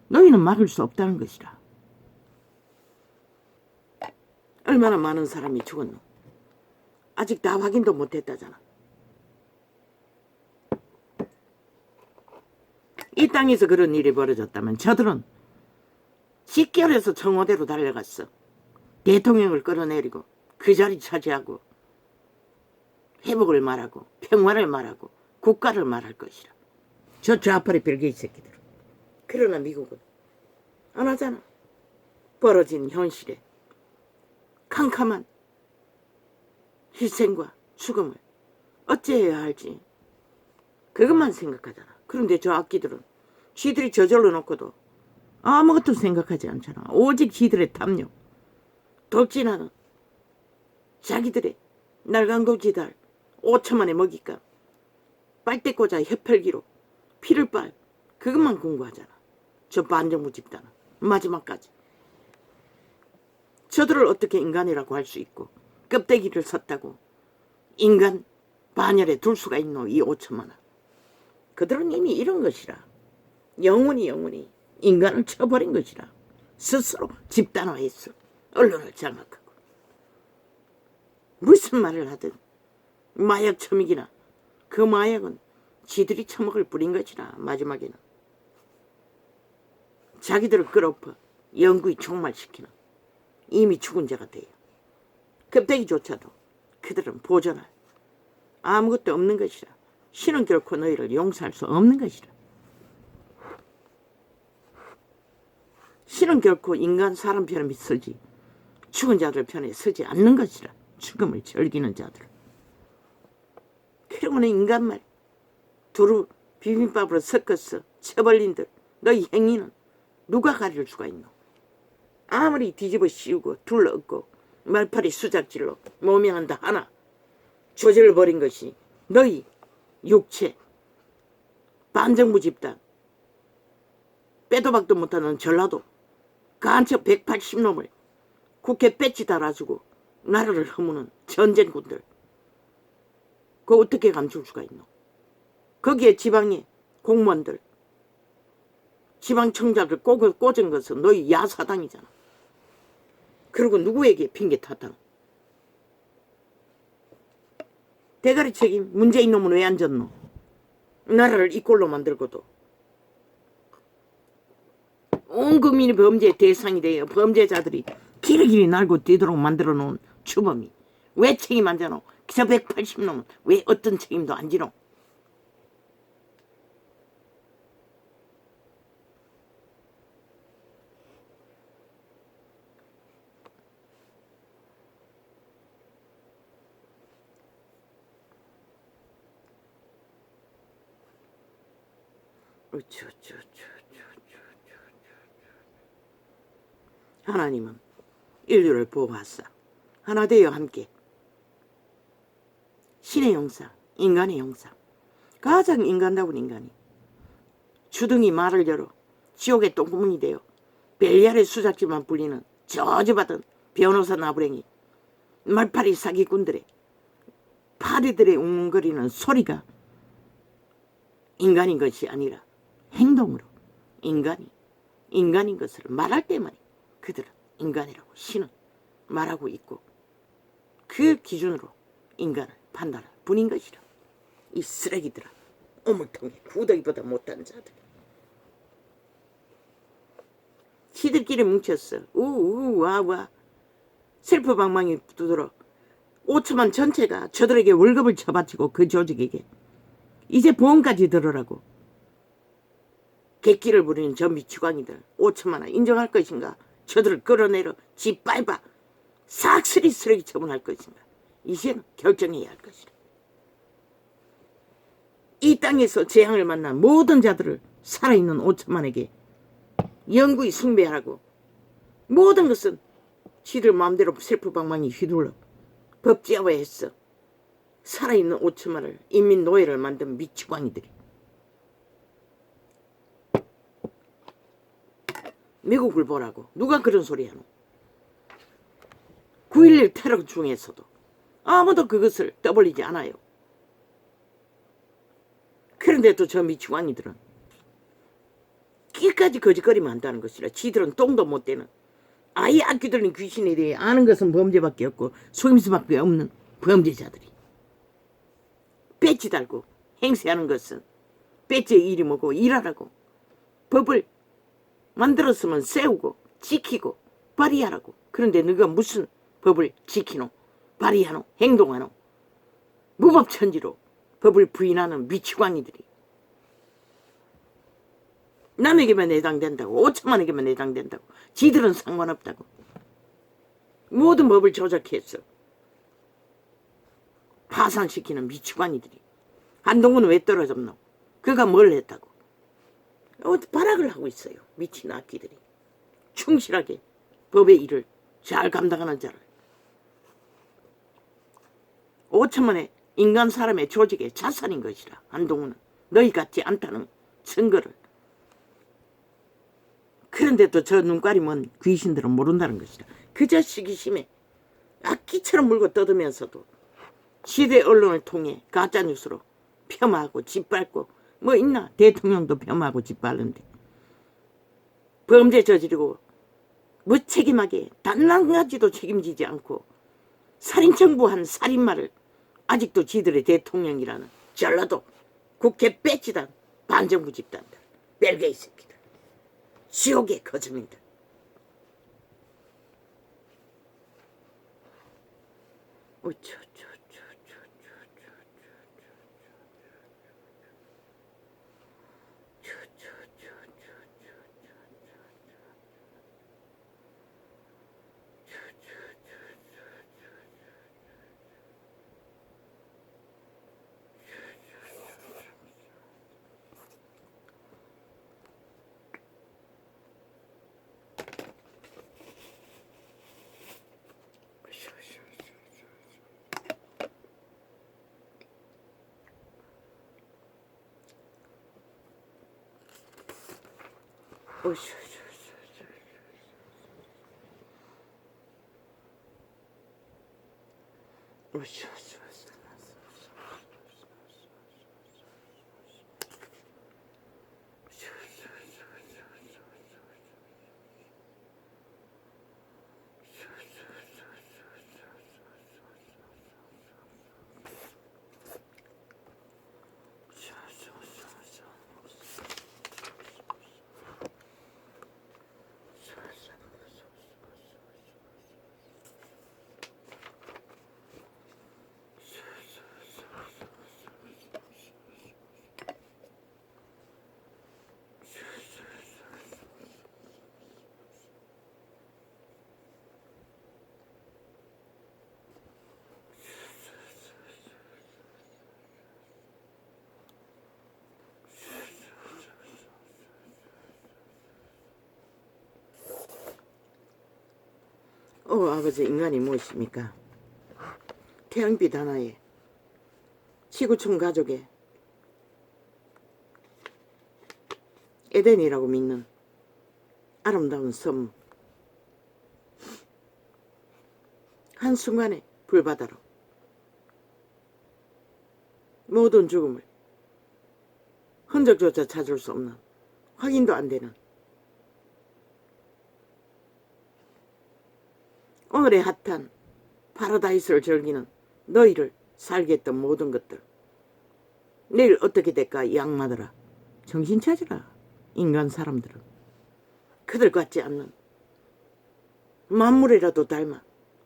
너희는 막을 수 없다는 것이라. 얼마나 많은 사람이 죽었노? 아직 다 확인도 못했다잖아. 이 땅에서 그런 일이 벌어졌다면 저들은 직결해서 청와대로 달려갔어. 대통령을 끌어내리고 그 자리 차지하고 회복을 말하고 평화를 말하고 국가를 말할 것이라. 저 좌파리 별개의 새끼들. 그러나 미국은 안 하잖아. 벌어진 현실에 캄캄한 희생과 죽음을 어찌해야 할지 그것만 생각하잖아. 그런데 저 악기들은 쥐들이 저절로 놓고도 아무것도 생각하지 않잖아. 오직 쥐들의 탐욕, 돌진하는 자기들의 날강도지달 5천만의 먹잇감, 빨대 꽂아 혀펼기로 피를 빨 그것만 공부하잖아. 저 반정부 집단은 마지막까지. 저들을 어떻게 인간이라고 할 수 있고 껍데기를 섰다고 인간 반열에 둘 수가 있노. 이 5천만원. 그들은 이미 이런 것이라. 영원히 인간을 쳐버린 것이라. 스스로 집단화했어. 언론을 장악하고. 무슨 말을 하든 마약 처먹이나 그 마약은 지들이 처먹을 뿐인 것이라. 마지막에는 자기들을 끌어엎어 영구히 종말시키는 이미 죽은 자가 돼요. 껍데기조차도 그들은 보존할 아무것도 없는 것이라. 신은 결코 너희를 용서할 수 없는 것이라. 신은 결코 인간 사람 편에 서지 죽은 자들 편에 서지 않는 것이라. 죽음을 즐기는 자들. 그러고는 인간말 두루 비빔밥으로 섞어서 쳐벌린들 너희 행위는 누가 가릴 수가 있노? 아무리 뒤집어 씌우고 둘러엎고 말파리 수작질로 모면한다 하나 조절을 벌인 것이 너희 육체 반정부 집단 빼도 박도 못하는 전라도 간첩 180놈을 국회 배지 달아주고 나라를 허무는 전쟁군들 그거 어떻게 감출 수가 있노? 거기에 지방의 공무원들 지방청자들 꽂은 것은 너희 야사당이잖아. 그리고 누구에게 핑계 탓하노? 대가리 책임 문재인 놈은 왜 안 졌노? 나라를 이 꼴로 만들고도 온 국민이 범죄의 대상이 되어 범죄자들이 길이길이 날고 뛰도록 만들어 놓은 주범이 왜 책임 안 져노? 저 180놈은 왜 어떤 책임도 안 지노? 하나님은 인류를 보호하사 하나 되어 함께 신의 형상, 인간의 형상, 가장 인간다운 인간이 주둥이 말을 열어 지옥의 똥구멍이 되어 벨리알의 수작지만 불리는 저주받은 변호사 나부랭이 말파리 사기꾼들의 파리들의 웅웅거리는 소리가 인간인 것이 아니라 행동으로 인간인 것을 말할 때만 그들은 인간이라고 신은 말하고 있고 그 기준으로 인간을 판단할 뿐인 것이라. 이 쓰레기들아, 오물통에 구더기보다 못한 자들. 지들끼리 뭉쳤어. 우와와. 셀프 방망이 두드러 5천만 전체가 저들에게 월급을 쳐바치고 그 조직에게 이제 보험까지 들으라고. 객기를 부리는 저 미치광이들 5천만 원 인정할 것인가? 저들을 끌어내려 짓밟아 싹쓸이 쓰레기 처분할 것인가? 이제는 결정해야 할 것이다. 이 땅에서 재앙을 만난 모든 자들을 살아있는 5천만에게 영구히 숭배하라고. 모든 것은 지들 마음대로 셀프 방망이 휘둘러 법제화했어. 살아있는 5천만을 인민노예를 만든 미치광이들이. 미국을 보라고. 누가 그런 소리 하노? 9.11 테러 중에서도 아무도 그것을 떠벌리지 않아요. 그런데도 저 미치광이들은 끝까지 거짓거리만 한다는 것이라. 지들은 똥도 못 대는 아예 악귀들은 귀신에 대해 아는 것은 범죄밖에 없고 속임수밖에 없는 범죄자들이. 배지 달고 행세하는 것은 배지의 일이 뭐고 일하라고. 법을 만들었으면 세우고 지키고 발의하라고. 그런데 너가 무슨 법을 지키노? 발의하노? 행동하노? 무법천지로 법을 부인하는 미치광이들이. 남에게만 해당된다고. 5천만에게만 해당된다고. 지들은 상관없다고. 모든 법을 조작했어. 파산시키는 미치광이들이. 한동훈은 왜 떨어졌노? 그가 뭘 했다고? 발악을 하고 있어요. 미친 악기들이. 충실하게 법의 일을 잘 감당하는 자를. 5천만의 인간 사람의 조직의 자산인 것이라. 한동훈은 너희 같지 않다는 증거를. 그런데도 저 눈깔이 먼 귀신들은 모른다는 것이라. 그저 시기심에 악기처럼 물고 떠들면서도 시대 언론을 통해 가짜뉴스로 폄하하고 짓밟고 뭐 있나? 대통령도 폄하하고 짓밟는데 범죄 저지르고 무책임하게 단 한 가지도 책임지지 않고 살인청부한 살인마를 아직도 지들의 대통령이라는 전라도 국회 배치단 반정부 집단들. 벨게이 새끼들. 지옥의 거점인들. 아버지, 인간이 무엇입니까? 태양빛 하나에 지구촌 가족의 에덴이라고 믿는 아름다운 섬. 한순간에 불바다로 모든 죽음을 흔적조차 찾을 수 없는, 확인도 안 되는 오늘의 핫한 파라다이스를 즐기는 너희를 살게 했던 모든 것들 내일 어떻게 될까 이 악마들아. 정신 차리라. 인간 사람들은 그들 같지 않는 만물이라도 닮아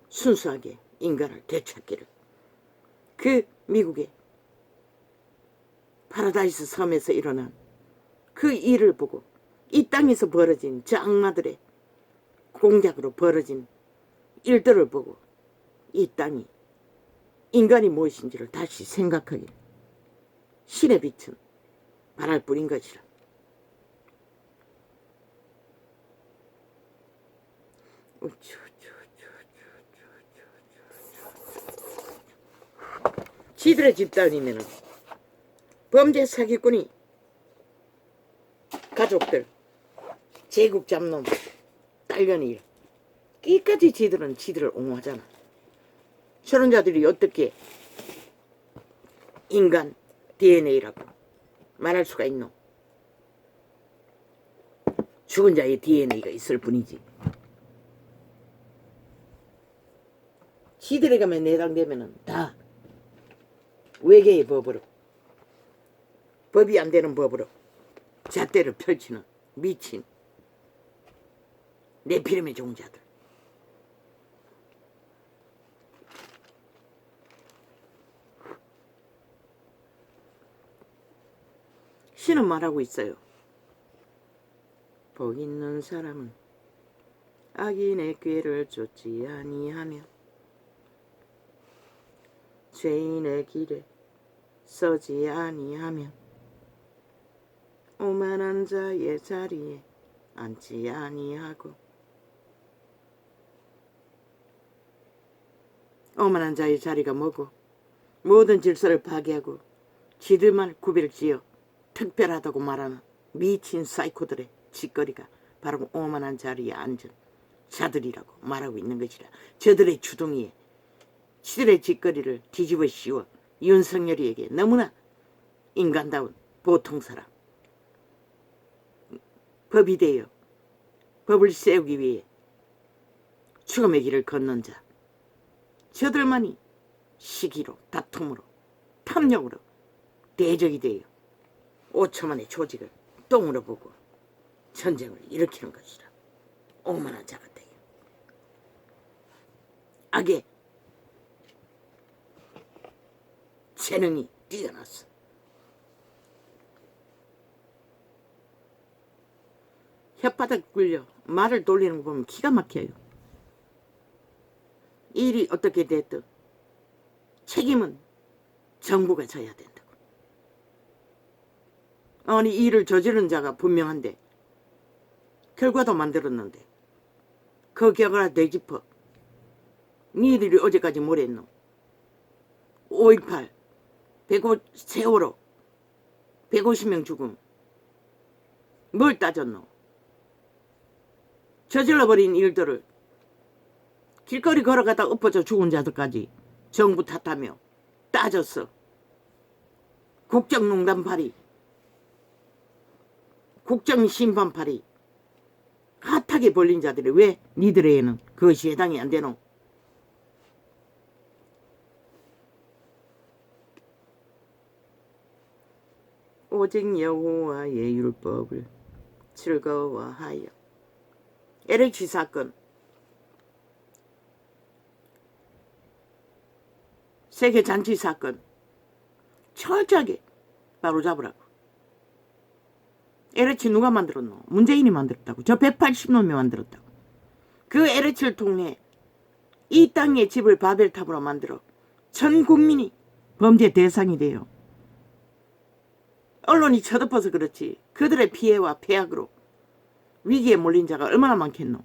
순수하게 인간을 되찾기를. 그 미국의 파라다이스 섬에서 일어난 그 일을 보고 이 땅에서 벌어진 저 악마들의 공작으로 벌어진 일들을 보고 이 땅이 인간이 무엇인지를 다시 생각하길 신의 빛은 바랄 뿐인 것이라. 지들의 집단이면은 범죄 사기꾼이 가족들 제국 잡놈 딸려니 끼까지 지들은 지들을 옹호하잖아. 저런 자들이 어떻게 인간 DNA라고 말할 수가 있노? 죽은 자의 DNA가 있을 뿐이지. 지들에 가면 내당되면은 다 외계의 법으로, 법이 안 되는 법으로 잣대를 펼치는 미친 네피림의 종자들. 신은 말하고 있어요. 복 있는 사람은 악인의 꾀를 쫓지 아니하며 죄인의 길에 서지 아니하며 오만한 자의 자리에 앉지 아니하고. 오만한 자의 자리가 뭐고 모든 질서를 파괴하고 지들만 구별지어 특별하다고 말하는 미친 사이코들의 짓거리가 바로 오만한 자리에 앉은 자들이라고 말하고 있는 것이라. 저들의 주둥이에 지들의 짓거리를 뒤집어 씌워 윤석열이에게 너무나 인간다운 보통 사람, 법이 되어 법을 세우기 위해 죽음의 길을 걷는 자, 저들만이 시기로 다툼으로 탐욕으로 대적이 되어 5천만의 조직을 똥으로 보고 전쟁을 일으키는 것이라. 오만한 자가 되어 악의 재능이 뛰어났어. 혓바닥 굴려 말을 돌리는 거 보면 기가 막혀요. 일이 어떻게 됐든 책임은 정부가 져야 된다고. 아니 일을 저지른 자가 분명한데 결과도 만들었는데 그 결과를 되짚어 니들이 어제까지 뭘 했노? 5.18 세월호 150명 죽음 뭘 따졌노? 저질러버린 일들을 길거리 걸어가다 엎어져 죽은 자들까지 정부 탓하며 따졌어. 국정농단파리, 국정심판파리 핫하게 벌린 자들이 왜 니들에게는 그것이 해당이 안 되노? 오직 여호와의 율법을 즐거워하여. LH 사건, 세계 잔치 사건 철저하게 바로잡으라고. LH 누가 만들었노? 문재인이 만들었다고. 저 180놈이 만들었다고. 그 LH를 통해 이 땅의 집을 바벨탑으로 만들어 전 국민이 범죄 대상이 돼요. 언론이 쳐덮어서 그렇지 그들의 피해와 폐악으로 위기에 몰린 자가 얼마나 많겠노?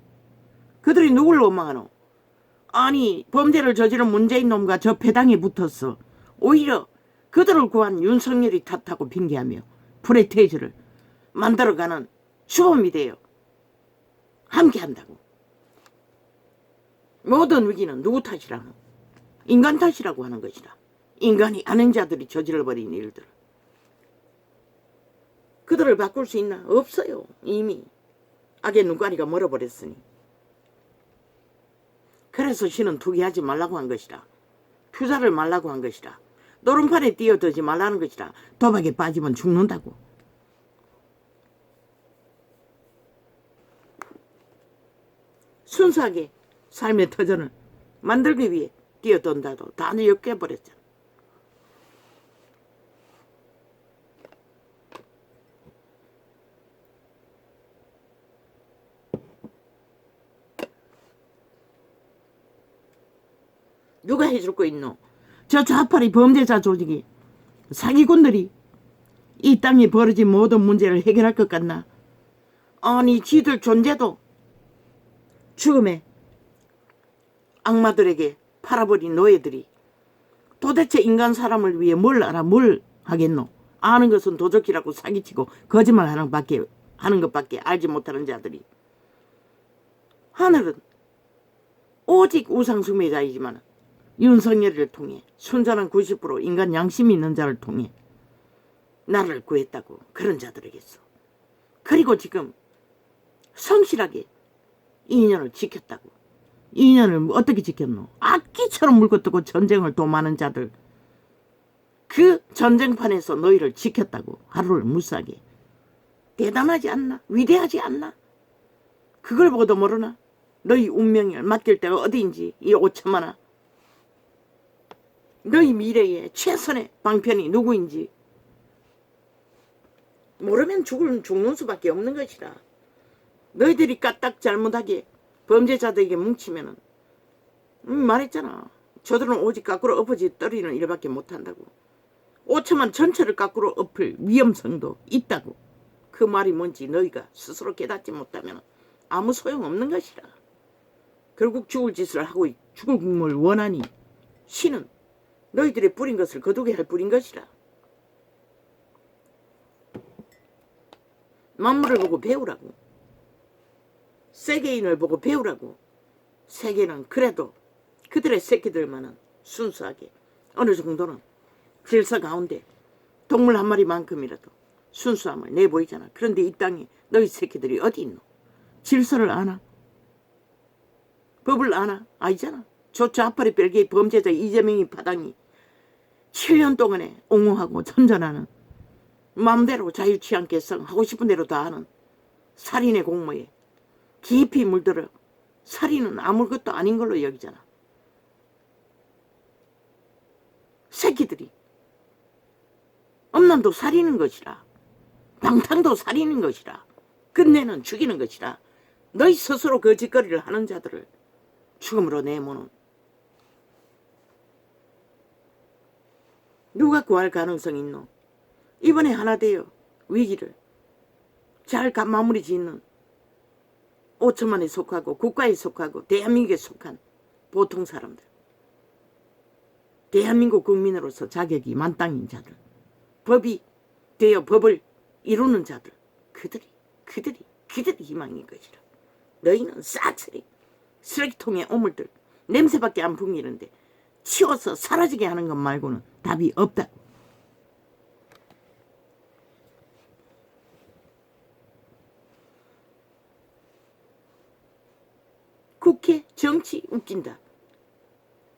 그들이 누굴 원망하노? 아니 범죄를 저지른 문재인 놈과 저 배당에 붙었어. 오히려 그들을 구한 윤석열이 탓하고 핑계하며 프레테이즈를 만들어가는 주범이 돼요. 함께한다고. 모든 위기는 누구 탓이라노? 인간 탓이라고 하는 것이라. 인간이 아는 자들이 저질러버린 일들. 그들을 바꿀 수 있나? 없어요. 이미 악의 눈가리가 멀어버렸으니. 그래서 신은 투기하지 말라고 한 것이라. 투자를 말라고 한 것이라. 노름판에 뛰어들지 말라는 것이라. 도박에 빠지면 죽는다고. 순수하게 삶의 터전을 만들기 위해 뛰어든다도 다 엮여버렸잖아. 누가 해줄 거 있노? 저 좌파리 범죄자 조직이, 사기꾼들이 이 땅에 벌어진 모든 문제를 해결할 것 같나? 아니 지들 존재도 죽음의 악마들에게 팔아버린 노예들이 도대체 인간 사람을 위해 뭘 알아, 뭘 하겠노? 아는 것은 도적이라고 사기치고 거짓말 하는 것밖에 알지 못하는 자들이. 하늘은 오직 우상숭배자이지만 윤석열을 통해 순전한 90% 인간 양심이 있는 자를 통해 나를 구했다고. 그런 자들에게서. 그리고 지금 성실하게 2년을 지켰다고. 2년을 어떻게 지켰노? 악기처럼 물고 뜨고 전쟁을 도마는 자들, 그 전쟁판에서 너희를 지켰다고. 하루를 무사하게. 대단하지 않나? 위대하지 않나? 그걸 보고도 모르나? 너희 운명을 맡길 때가 어디인지. 이 5천만원 너희 미래의 최선의 방편이 누구인지 모르면 죽는 수밖에 없는 것이라. 너희들이 까딱 잘못하게 범죄자들에게 뭉치면은 말했잖아. 저들은 오직 거꾸로 엎어지 떨이는 일밖에 못한다고. 5천만 전체를 거꾸로 엎을 위험성도 있다고. 그 말이 뭔지 너희가 스스로 깨닫지 못하면 아무 소용없는 것이라. 결국 죽을 짓을 하고 죽을 꿈을 원하니 신은 너희들이 뿌린 것을 거두게 할 뿌린 것이라. 만물을 보고 배우라고. 세계인을 보고 배우라고. 세계는 그래도 그들의 새끼들만은 순수하게 어느 정도는 질서 가운데 동물 한 마리만큼이라도 순수함을 내보이잖아. 그런데 이 땅에 너희 새끼들이 어디 있노? 질서를 아나? 법을 아나? 아니잖아. 저 좌파리 벨기에 범죄자 이재명이 파당이 7년 동안에 옹호하고 전전하는 마음대로 자유취한 개성 하고 싶은 대로 다 하는 살인의 공모에 깊이 물들어 살인은 아무것도 아닌 걸로 여기잖아. 새끼들이 엄남도 살이는 것이라. 방탕도 살이는 것이라. 끝내는 죽이는 것이라. 너희 스스로 그 짓거리를 하는 자들을 죽음으로 내모는 누가 구할 가능성이 있노? 이번에 하나 되어 위기를 잘 마무리 짓는 5천만에 속하고 국가에 속하고 대한민국에 속한 보통 사람들, 대한민국 국민으로서 자격이 만땅인 자들, 법이 되어 법을 이루는 자들, 그들이 희망인 것이라. 너희는 싹쓸이 쓰레기통에 오물들 냄새밖에 안 풍기는데 치워서 사라지게 하는 것 말고는 답이 없다고. 국회, 정치 웃긴다.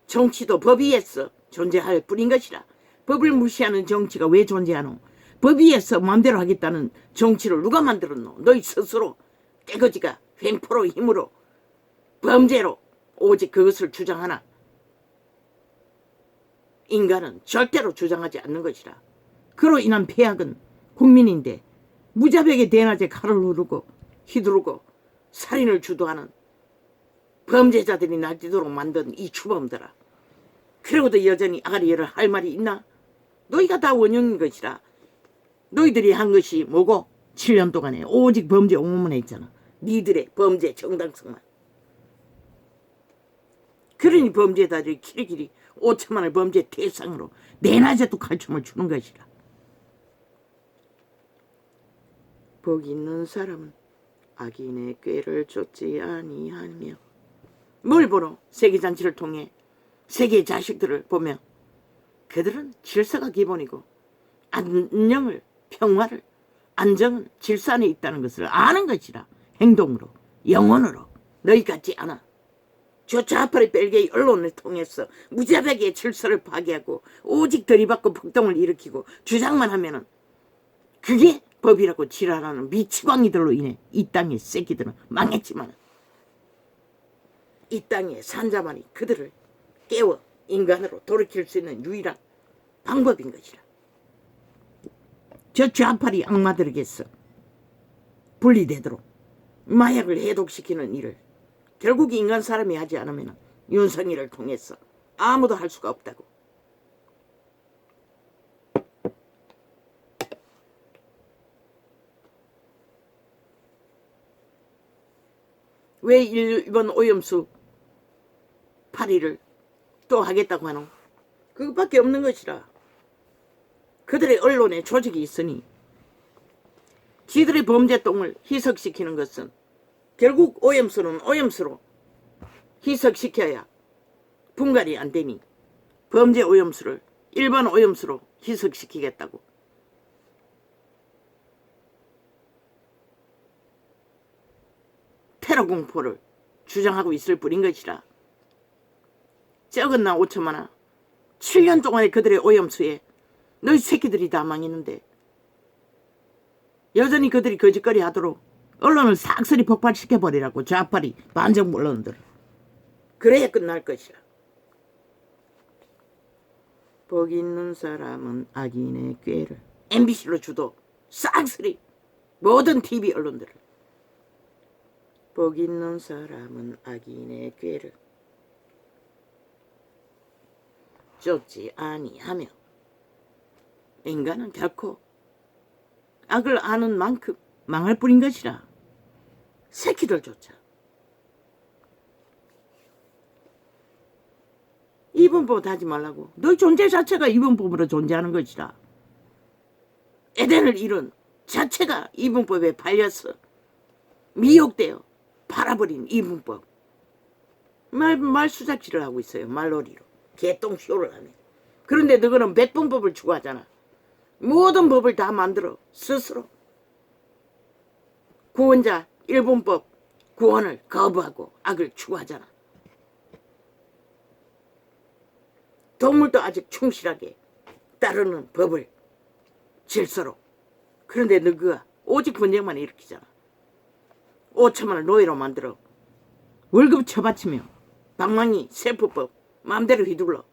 정치도 법 위에서 존재할 뿐인 것이라. 법을 무시하는 정치가 왜 존재하노? 법 위에서 마음대로 하겠다는 정치를 누가 만들었노? 너희 스스로 떼거지가 횡포로 힘으로 범죄로 오직 그것을 주장하나? 인간은 절대로 주장하지 않는 것이라. 그로 인한 폐악은 국민인데 무자백의 대낮에 칼을 휘두르고 살인을 주도하는 범죄자들이 날뛰도록 만든 이 추범들아. 그러고도 여전히 아가리를 할 말이 있나? 너희가 다 원흉인 것이라. 너희들이 한 것이 뭐고? 7년 동안에 오직 범죄 옹호만 했잖아. 니들의 범죄 정당성만. 그러니 범죄자들이 키리키리 5천만을 범죄 대상으로 내낮에도 칼춤을 추는 것이라. 복 있는 사람은 악인의 꾀를 쫓지 아니하며. 뭘 보러? 세계잔치를 통해 세계의 자식들을 보며 그들은 질서가 기본이고 안녕을, 평화를, 안정은 질서 안에 있다는 것을 아는 것이라. 행동으로, 영혼으로. 너희 같지 않아. 저 좌파리 벨기에 언론을 통해서 무자백의 질서를 파괴하고 오직 들이받고 폭동을 일으키고 주장만 하면은 그게 법이라고 지랄하는 미치광이들로 인해 이 땅의 새끼들은 망했지만 이 땅의 산자만이 그들을 깨워 인간으로 돌이킬 수 있는 유일한 방법인 것이라. 저 좌파리 악마들에게서 분리되도록 마약을 해독시키는 일을 결국 인간 사람이 하지 않으면 윤석열을 통해서 아무도 할 수가 없다고. 왜 일본 오염수 파리를 또 하겠다고 하노? 그것밖에 없는 것이라. 그들의 언론에 조직이 있으니 지들의 범죄 똥을 희석시키는 것은 결국 오염수는 오염수로 희석시켜야 분갈이 안 되니 범죄 오염수를 일반 오염수로 희석시키겠다고. 테러 공포를 주장하고 있을 뿐인 것이라. 적은 나 5천만원 7년 동안의 그들의 오염수에 너희 새끼들이 다 망했는데 여전히 그들이 거짓거리 하도록 언론을 싹쓸이 폭발시켜버리라고. 좌파리 반정 언론들. 그래야 끝날 것이라. 복 있는 사람은 악인의 꾀를 MBC로 주도 싹쓸이 모든 TV 언론들을 복 있는 사람은 악인의 꾀를 쫓지 아니하며 인간은 결코 악을 아는 만큼 망할 뿐인 것이라. 새끼들조차 이분법 하지 말라고. 너희 존재 자체가 이분법으로 존재하는 것이라. 에덴을 잃은 자체가 이분법에 발려서 미혹되어 팔아버린 이분법. 말수작질을 하고 있어요. 말놀이로. 개똥쇼를 하네. 그런데 너희는 백분법을 추구하잖아. 모든 법을 다 만들어 스스로. 구원자 일분법 구원을 거부하고 악을 추구하잖아. 동물도 아직 충실하게 따르는 법을 질서로. 그런데 너희가 오직 분쟁만 일으키잖아. 5천만을 노예로 만들어 월급 쳐바치며 방망이 세포법 마음대로 휘둘러.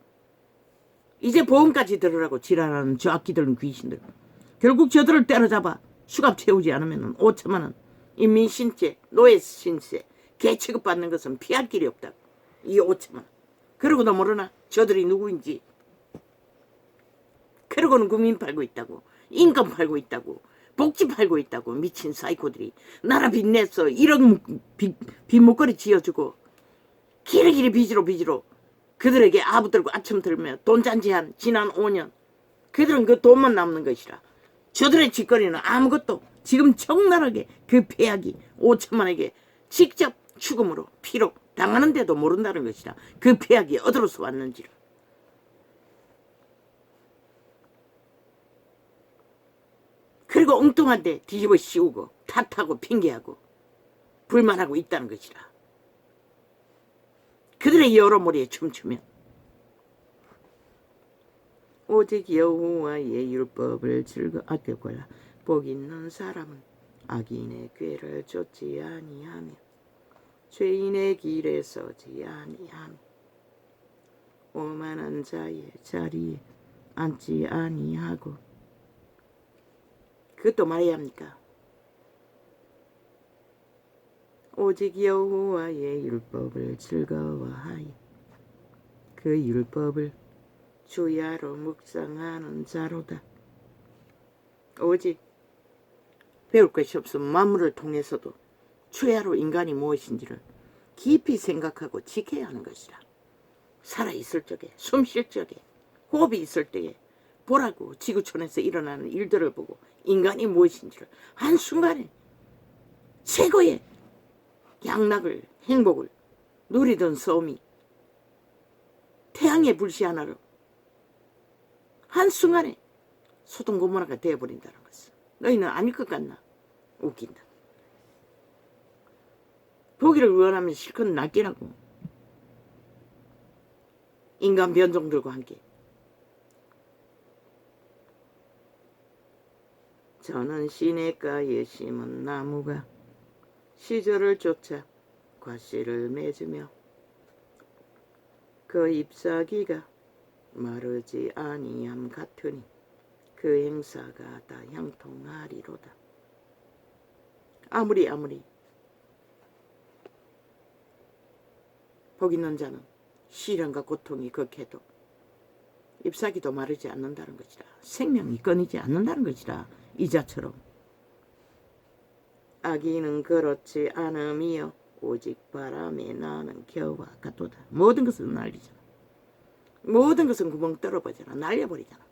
이제 보험까지 들으라고 지랄하는 저 악기들은 귀신들. 결국 저들을 때려잡아 수갑 채우지 않으면 5천만원 인민신체 노예신세 개 취급받는 것은 피할 길이 없다. 이 5천만원. 그러고도 모르나 저들이 누구인지. 그러고는 국민 팔고 있다고. 인권 팔고 있다고. 복지 팔고 있다고. 미친 사이코들이 나라 빚내서 1억 빚목걸이 지어주고 기레기레 빚으로 그들에게 아부 들고 아첨 들며 돈잔치한 지난 5년. 그들은 그 돈만 남는 것이라. 저들의 짓거리는 아무것도 지금 적나라하게 그 폐악이 5천만에게 직접 죽음으로 피로 당하는데도 모른다는 것이라. 그 폐악이 어디로서 왔는지를. 그리고 엉뚱한데 뒤집어 씌우고 탓하고 핑계하고 불만하고 있다는 것이라. 그들의 여러머리에 춤추면 오직 여호와의 율법을 아껴ಕೊಳ್ಳ라. 복 있는 사람은 악인의 꾀를 쫓지 아니하며 죄인의 길에 서지 아니하며 오만한 자의 자리에 앉지 아니하고. 그것도 말해야 합니까? 오직 여호와의 율법을 즐거워하여 그 율법을 주야로 묵상하는 자로다. 오직 배울 것이 없으면 만물을 통해서도 주야로 인간이 무엇인지를 깊이 생각하고 지켜야 하는 것이라. 살아있을 적에, 숨 쉴 적에, 호흡이 있을 때에 보라고 지구촌에서 일어나는 일들을 보고 인간이 무엇인지를 한순간에 최고의 양락을, 행복을 누리던 섬이 태양의 불씨 하나로 한순간에 소돔고모라가 되어버린다는 것을. 너희는 아닐 것 같나? 웃긴다. 보기를 원하면 실컷 낚이라고. 인간 변종들과 함께. 저는 시냇가에 심은 나무가 시절을 쫓아 과씨를 맺으며 그 잎사귀가 마르지 아니함 같으니 그 행사가 다 형통하리로다. 아무리 복 있는 자는 시련과 고통이 극해도 잎사귀도 마르지 않는다는 것이라. 생명이 끊이지 않는다는 것이라. 이자처럼 악인은 그렇지 않음이여 오직 바람에 나는 겨와 같도다. 모든 것은 날리잖아. 모든 것은 구멍 뚫어버리잖아. 날려버리잖아.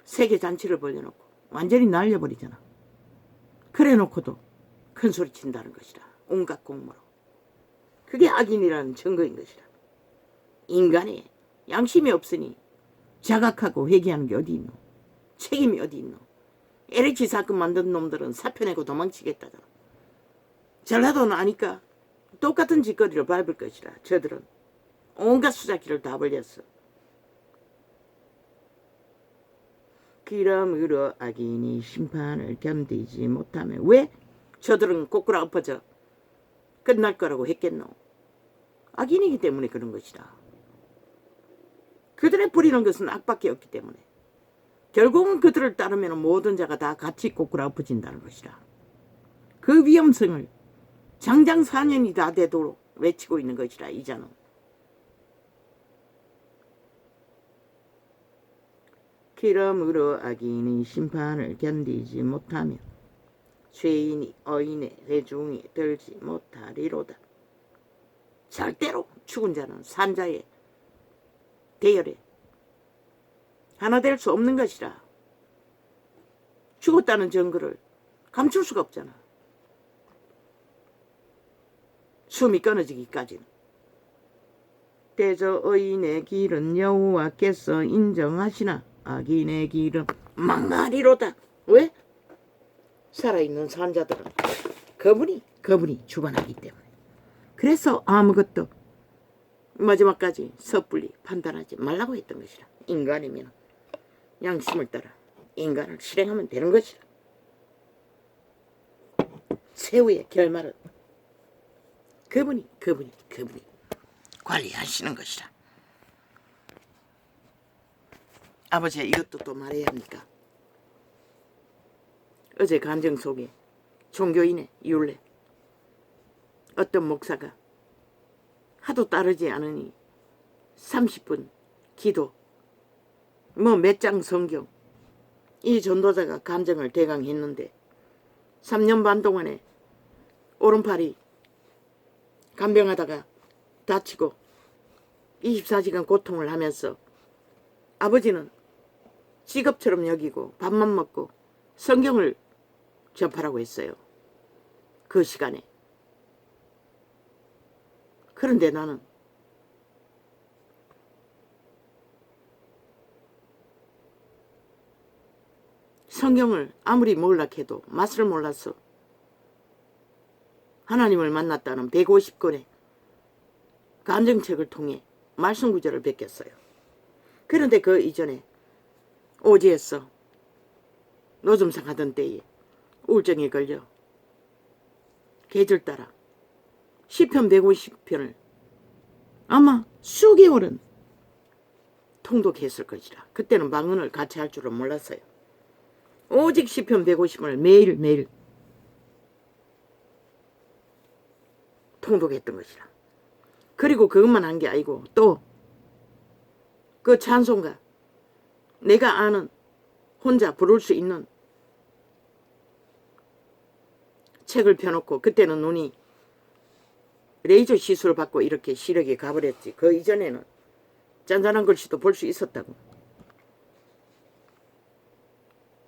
세계 잔치를 벌려놓고 완전히 날려버리잖아. 그래놓고도 큰 소리 친다는 것이라. 온갖 공모로. 그게 악인이라는 증거인 것이라. 인간의 양심이 없으니 자각하고 회개하는 게 어디 있노? 책임이 어디 있노? LH 사건 만든 놈들은 사표 내고 도망치겠다잖아. 전라도는 아니까 똑같은 짓거리를 밟을 것이라. 저들은 온갖 수작기를 다 벌렸어. 그러므로 악인이 심판을 견디지 못하면 왜 저들은 꼬꾸라 엎어져 끝날 거라고 했겠노? 악인이기 때문에 그런 것이라. 그들의 부리는 것은 악밖에 없기 때문에 결국은 그들을 따르면 모든 자가 다 같이 꼬꾸라 엎어진다는 것이라. 그 위험성을 장장 4년이 다 되도록 외치고 있는 것이라. 이자는 그러므로 악인이 심판을 견디지 못하면 죄인이 어인의 대중에 들지 못하리로다. 절대로 죽은 자는 산자의 대열에 하나 될 수 없는 것이라. 죽었다는 증거를 감출 수가 없잖아. 숨이 끊어지기까지는. 대저 의인의 길은 여호와께서 인정하시나 악인의 길은 망하리로다. 왜? 살아있는 산자들은 그분이 주관하기 때문에. 그래서 아무것도 마지막까지 섣불리 판단하지 말라고 했던 것이라. 인간이면 양심을 따라 인간을 실행하면 되는 것이라. 최후의 결말은 그분이 관리하시는 것이라. 아버지, 이것도 또 말해야 합니까? 어제 간증 속에 종교인의 율례, 어떤 목사가 하도 따르지 않으니 30분 기도, 몇 장 성경, 이 전도자가 간증을 대강 했는데 3년 반 동안에 오른팔이 간병하다가 다치고 24시간 고통을 하면서 아버지는 직업처럼 여기고 밥만 먹고 성경을 접하라고 했어요. 그 시간에. 그런데 나는 성경을 아무리 몰라 해도 맛을 몰라서 하나님을 만났다는 150권의 간증책을 통해 말씀 구절을 베꼈어요. 그런데 그 이전에 오지에서 노점상 하던 때에 우울증에 걸려 계절 따라 시편 150편을 아마 수개월은 통독했을 것이라. 그때는 방언을 같이 할 줄은 몰랐어요. 오직 시편 150편을 매일매일 통독했던 것이라. 그리고 그것만 한 게 아니고 또 그 찬송가, 내가 아는 혼자 부를 수 있는 책을 펴놓고, 그때는 눈이 레이저 시술을 받고 이렇게 시력이 가버렸지. 그 이전에는 짠짠한 글씨도 볼 수 있었다고.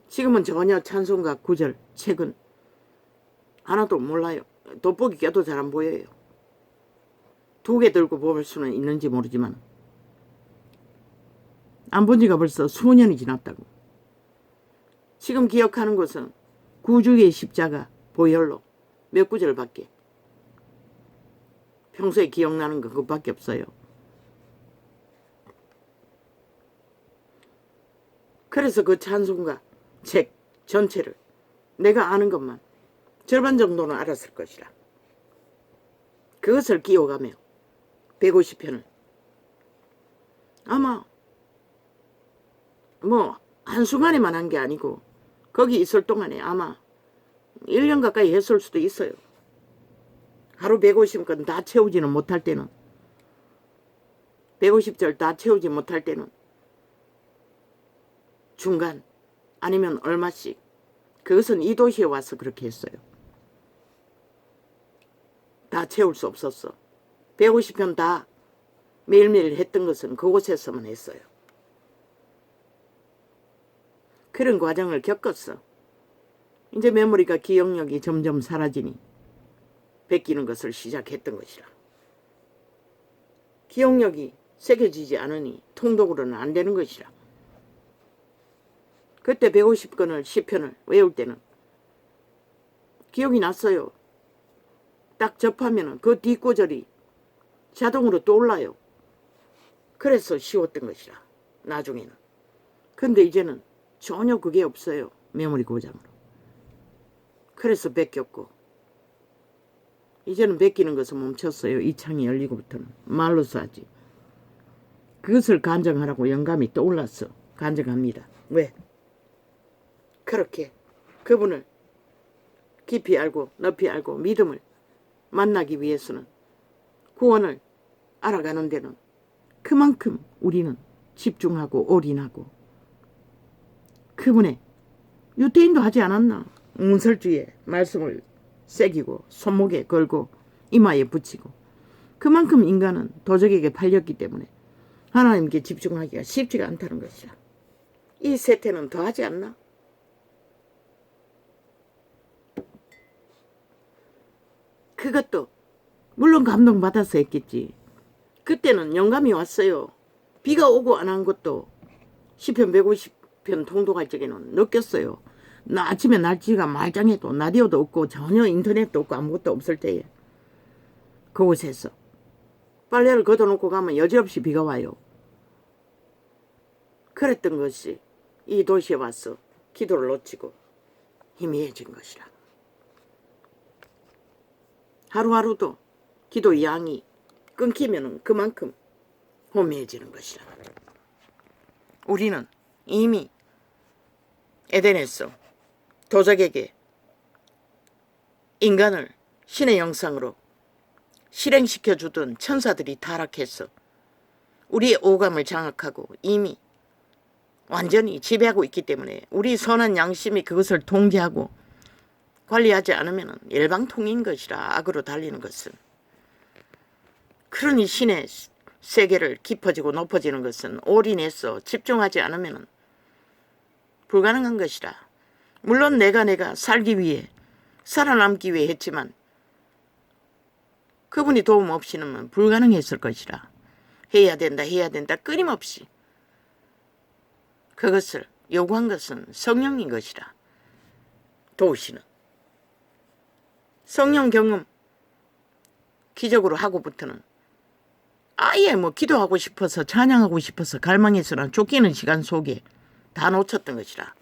지금은 전혀 찬송가 구절 책은 하나도 몰라요. 돋보기 껴도 잘 안 보여요. 2개 들고 볼 수는 있는지 모르지만 안 본 지가 벌써 수년이 지났다고. 지금 기억하는 것은 구주의 십자가 보혈로 몇 구절밖에, 평소에 기억나는 건 그것밖에 없어요. 그래서 그 찬송가 책 전체를 내가 아는 것만 절반 정도는 알았을 것이라. 그것을 기억하며 150편을 아마 뭐 한순간에만 한 게 아니고 거기 있을 동안에 아마 1년 가까이 했을 수도 있어요. 하루 150건 다 채우지는 못할 때는 150절 다 채우지 못할 때는 중간 아니면 얼마씩 그것은 이 도시에 와서 그렇게 했어요. 다 채울 수 없었어. 150편 다 매일매일 했던 것은 그곳에서만 했어요. 그런 과정을 겪었어. 이제 메모리가 기억력이 점점 사라지니 베끼는 것을 시작했던 것이라. 기억력이 새겨지지 않으니 통독으로는 안 되는 것이라. 그때 150권을 10편을 외울 때는 기억이 났어요. 딱 접하면 그 뒷구절이 자동으로 떠올라요. 그래서 쉬웠던 것이라. 나중에는. 근데 이제는 전혀 그게 없어요. 메모리 고장으로. 그래서 베꼈고 이제는 베끼는 것은 멈췄어요. 이 창이 열리고부터는. 말로 써야지. 그것을 간증하라고 영감이 떠올랐어. 간증합니다. 왜? 그렇게 그분을 깊이 알고 높이 알고 믿음을 만나기 위해서는 구원을 알아가는 데는 그만큼 우리는 집중하고 올인하고 그분의 유태인도 하지 않았나? 문설주에 말씀을 새기고 손목에 걸고 이마에 붙이고 그만큼 인간은 도적에게 팔렸기 때문에 하나님께 집중하기가 쉽지가 않다는 것이야. 이 세태는 더 하지 않나? 그것도 물론 감동받아서 했겠지. 그때는 영감이 왔어요. 비가 오고 안 한 것도 10편 150편 통독할 적에는 느꼈어요. 나 아침에 날씨가 말짱해도 라디오도 없고 전혀 인터넷도 없고 아무것도 없을 때에 그곳에서 빨래를 걷어놓고 가면 여지없이 비가 와요. 그랬던 것이 이 도시에 와서 기도를 놓치고 희미해진 것이라. 하루하루도 기도 양이 끊기면 그만큼 혼미해지는 것이라. 우리는 이미 에덴에서 도적에게 인간을 신의 형상으로 실행시켜주던 천사들이 타락해서 우리의 오감을 장악하고 이미 완전히 지배하고 있기 때문에 우리 선한 양심이 그것을 통제하고 관리하지 않으면 일방통행인 것이라. 악으로 달리는 것은. 그러니 신의 세계를 깊어지고 높아지는 것은 올인해서 집중하지 않으면 불가능한 것이라. 물론 내가 살기 위해 살아남기 위해 했지만 그분이 도움 없이는 불가능했을 것이라. 해야 된다 끊임없이 그것을 요구한 것은 성령인 것이라. 도우시는 성령 경험 기적으로 하고부터는 아예 기도하고 싶어서 찬양하고 싶어서 갈망해서는 쫓기는 시간 속에 다 놓쳤던 것이라.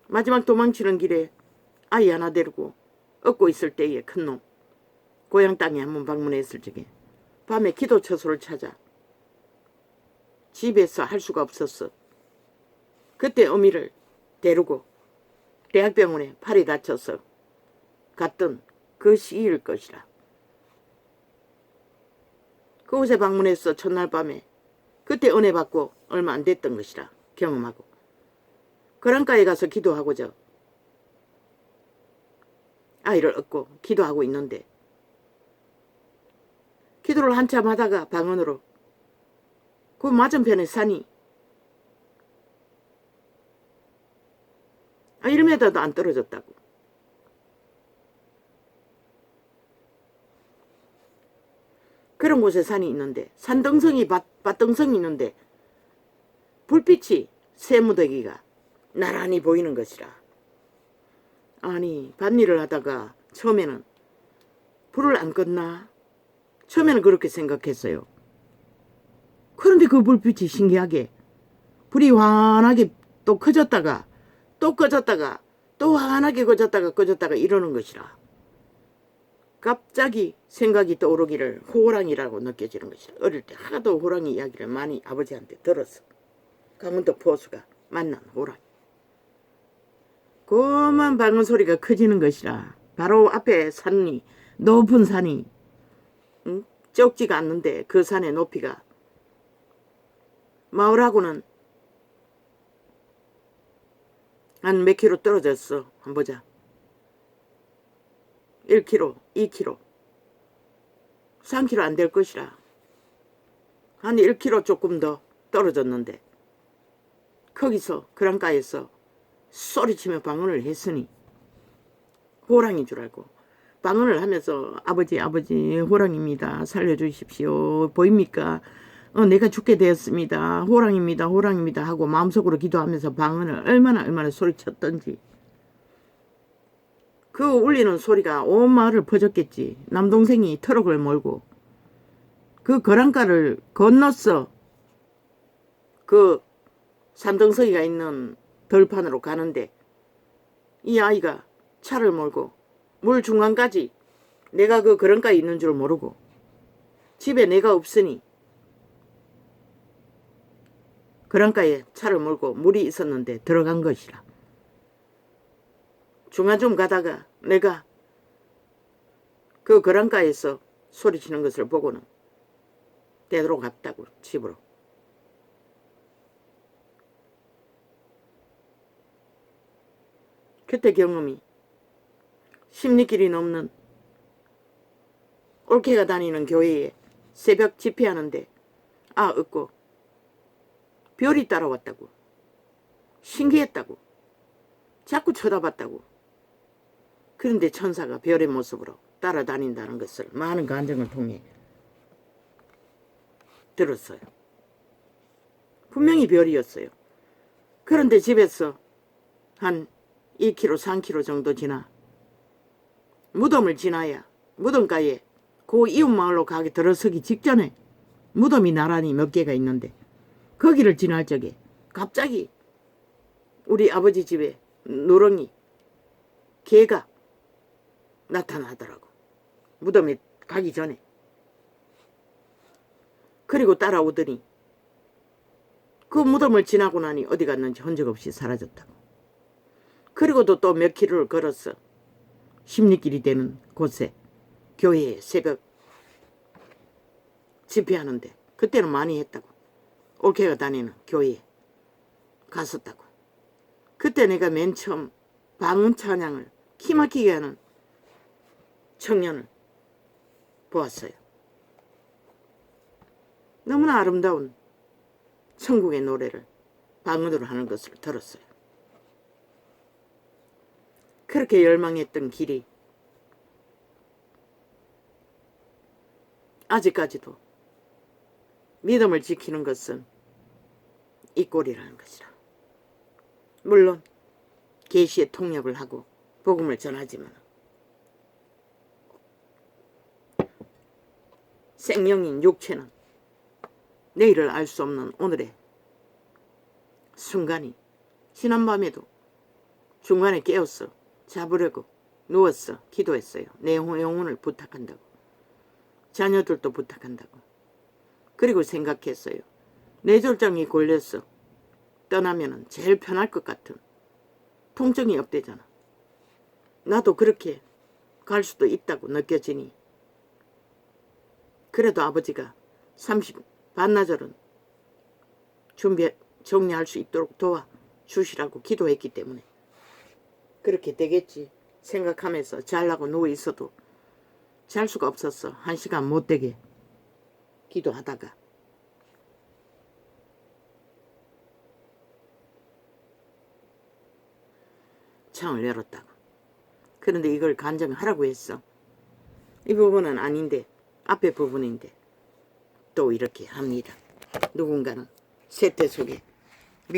마지막 도망치는 길에 아이 하나 데리고 얻고 있을 때에 큰 놈 고향 땅에 한번 방문했을 적에 밤에 기도 처소를 찾아 집에서 할 수가 없었어. 그때 어미를 데리고 대학병원에 팔이 다쳐서 갔던 그 시기일 것이라. 그곳에 방문해서 첫날 밤에 그때 은혜 받고 얼마 안 됐던 것이라 경험하고 그랑가에 가서 기도하고자 아이를 얻고 기도하고 있는데 기도를 한참 하다가 방언으로 그 맞은편에 산이 1m도 안 떨어졌다고. 그런 곳에 산이 있는데 산등성이 밭등성이 있는데 불빛이 쇠무더기가 나란히 보이는 것이라. 아니 밭일을 하다가 처음에는 불을 안 껐나? 처음에는 그렇게 생각했어요. 그런데 그 불빛이 신기하게 불이 환하게 또 커졌다가 또 꺼졌다가 또 환하게 꺼졌다가 이러는 것이라. 갑자기 생각이 떠오르기를 호랑이라고 느껴지는 것이라. 어릴 때 하도 호랑이 이야기를 많이 아버지한테 들었어. 강원도 포수가 만난 호랑이. 고만 방울 소리가 커지는 것이라. 바로 앞에 산이, 높은 산이 좁지가 않는데 그 산의 높이가 마을하고는 한 몇 킬로 떨어졌어. 한번 보자. 1km, 2km, 3km 안 될 것이라. 한 1km 조금 더 떨어졌는데 거기서 그랑가에서 소리치며 방언을 했으니 호랑이인 줄 알고 방언을 하면서 아버지 호랑이입니다. 살려주십시오. 보입니까? 내가 죽게 되었습니다. 호랑이입니다 하고 마음속으로 기도하면서 방언을 얼마나 소리쳤던지 그 울리는 소리가 온 마을을 퍼졌겠지. 남동생이 트럭을 몰고 그 거랑가를 건넜어. 그 산등석이가 있는 들판으로 가는데 이 아이가 차를 몰고 물 중간까지 내가 그 거랑가에 있는 줄 모르고 집에 내가 없으니 거랑가에 차를 몰고 물이 있었는데 들어간 것이라. 중간쯤 가다가 내가 그 거랑가에서 소리치는 것을 보고는 되돌아갔다고 집으로. 그때 경험이 10리길이 넘는 올케가 다니는 교회에 새벽 집회하는데 없고 별이 따라왔다고. 신기했다고. 자꾸 쳐다봤다고. 그런데 천사가 별의 모습으로 따라다닌다는 것을 많은 간증을 통해 들었어요. 분명히 별이었어요. 그런데 집에서 한 2km, 3km 정도 지나 무덤을 지나야 무덤가에 그 이웃마을로 가게 들어서기 직전에 무덤이 나란히 몇 개가 있는데 거기를 지날 적에 갑자기 우리 아버지 집에 누렁이 개가 나타나더라고. 무덤에 가기 전에. 그리고 따라오더니 그 무덤을 지나고 나니 어디 갔는지 흔적 없이 사라졌다고. 그리고도 또 몇 킬로를 걸었어. 10리길이 되는 곳에 교회에 새벽 집회하는데 그때는 많이 했다고. 올케가 다니는 교회에 갔었다고. 그때 내가 맨 처음 방언 찬양을 키막히게 하는 청년을 보았어요. 너무나 아름다운 천국의 노래를 방언으로 하는 것을 들었어요. 그렇게 열망했던 길이 아직까지도 믿음을 지키는 것은 이 꼴이라는 것이라. 물론 계시의 통역을 하고 복음을 전하지만 생명인 육체는 내일을 알 수 없는 오늘의 순간이 지난밤에도 중간에 깨었어. 잡으려고 누웠어. 기도했어요. 내 영혼을 부탁한다고. 자녀들도 부탁한다고. 그리고 생각했어요. 뇌졸중이 걸렸어. 떠나면 제일 편할 것 같은 통증이 없대잖아. 나도 그렇게 갈 수도 있다고 느껴지니 그래도 아버지가 30 반나절은 정리할 수 있도록 도와주시라고 기도했기 때문에 그렇게 되겠지 생각하면서 자려고 누워있어도 잘 수가 없었어. 1시간 못 되게 기도하다가 창을 열었다고. 그런데 이걸 간증하라고 했어. 이 부분은 아닌데 앞에 부분인데 또 이렇게 합니다. 누군가는 세태 속에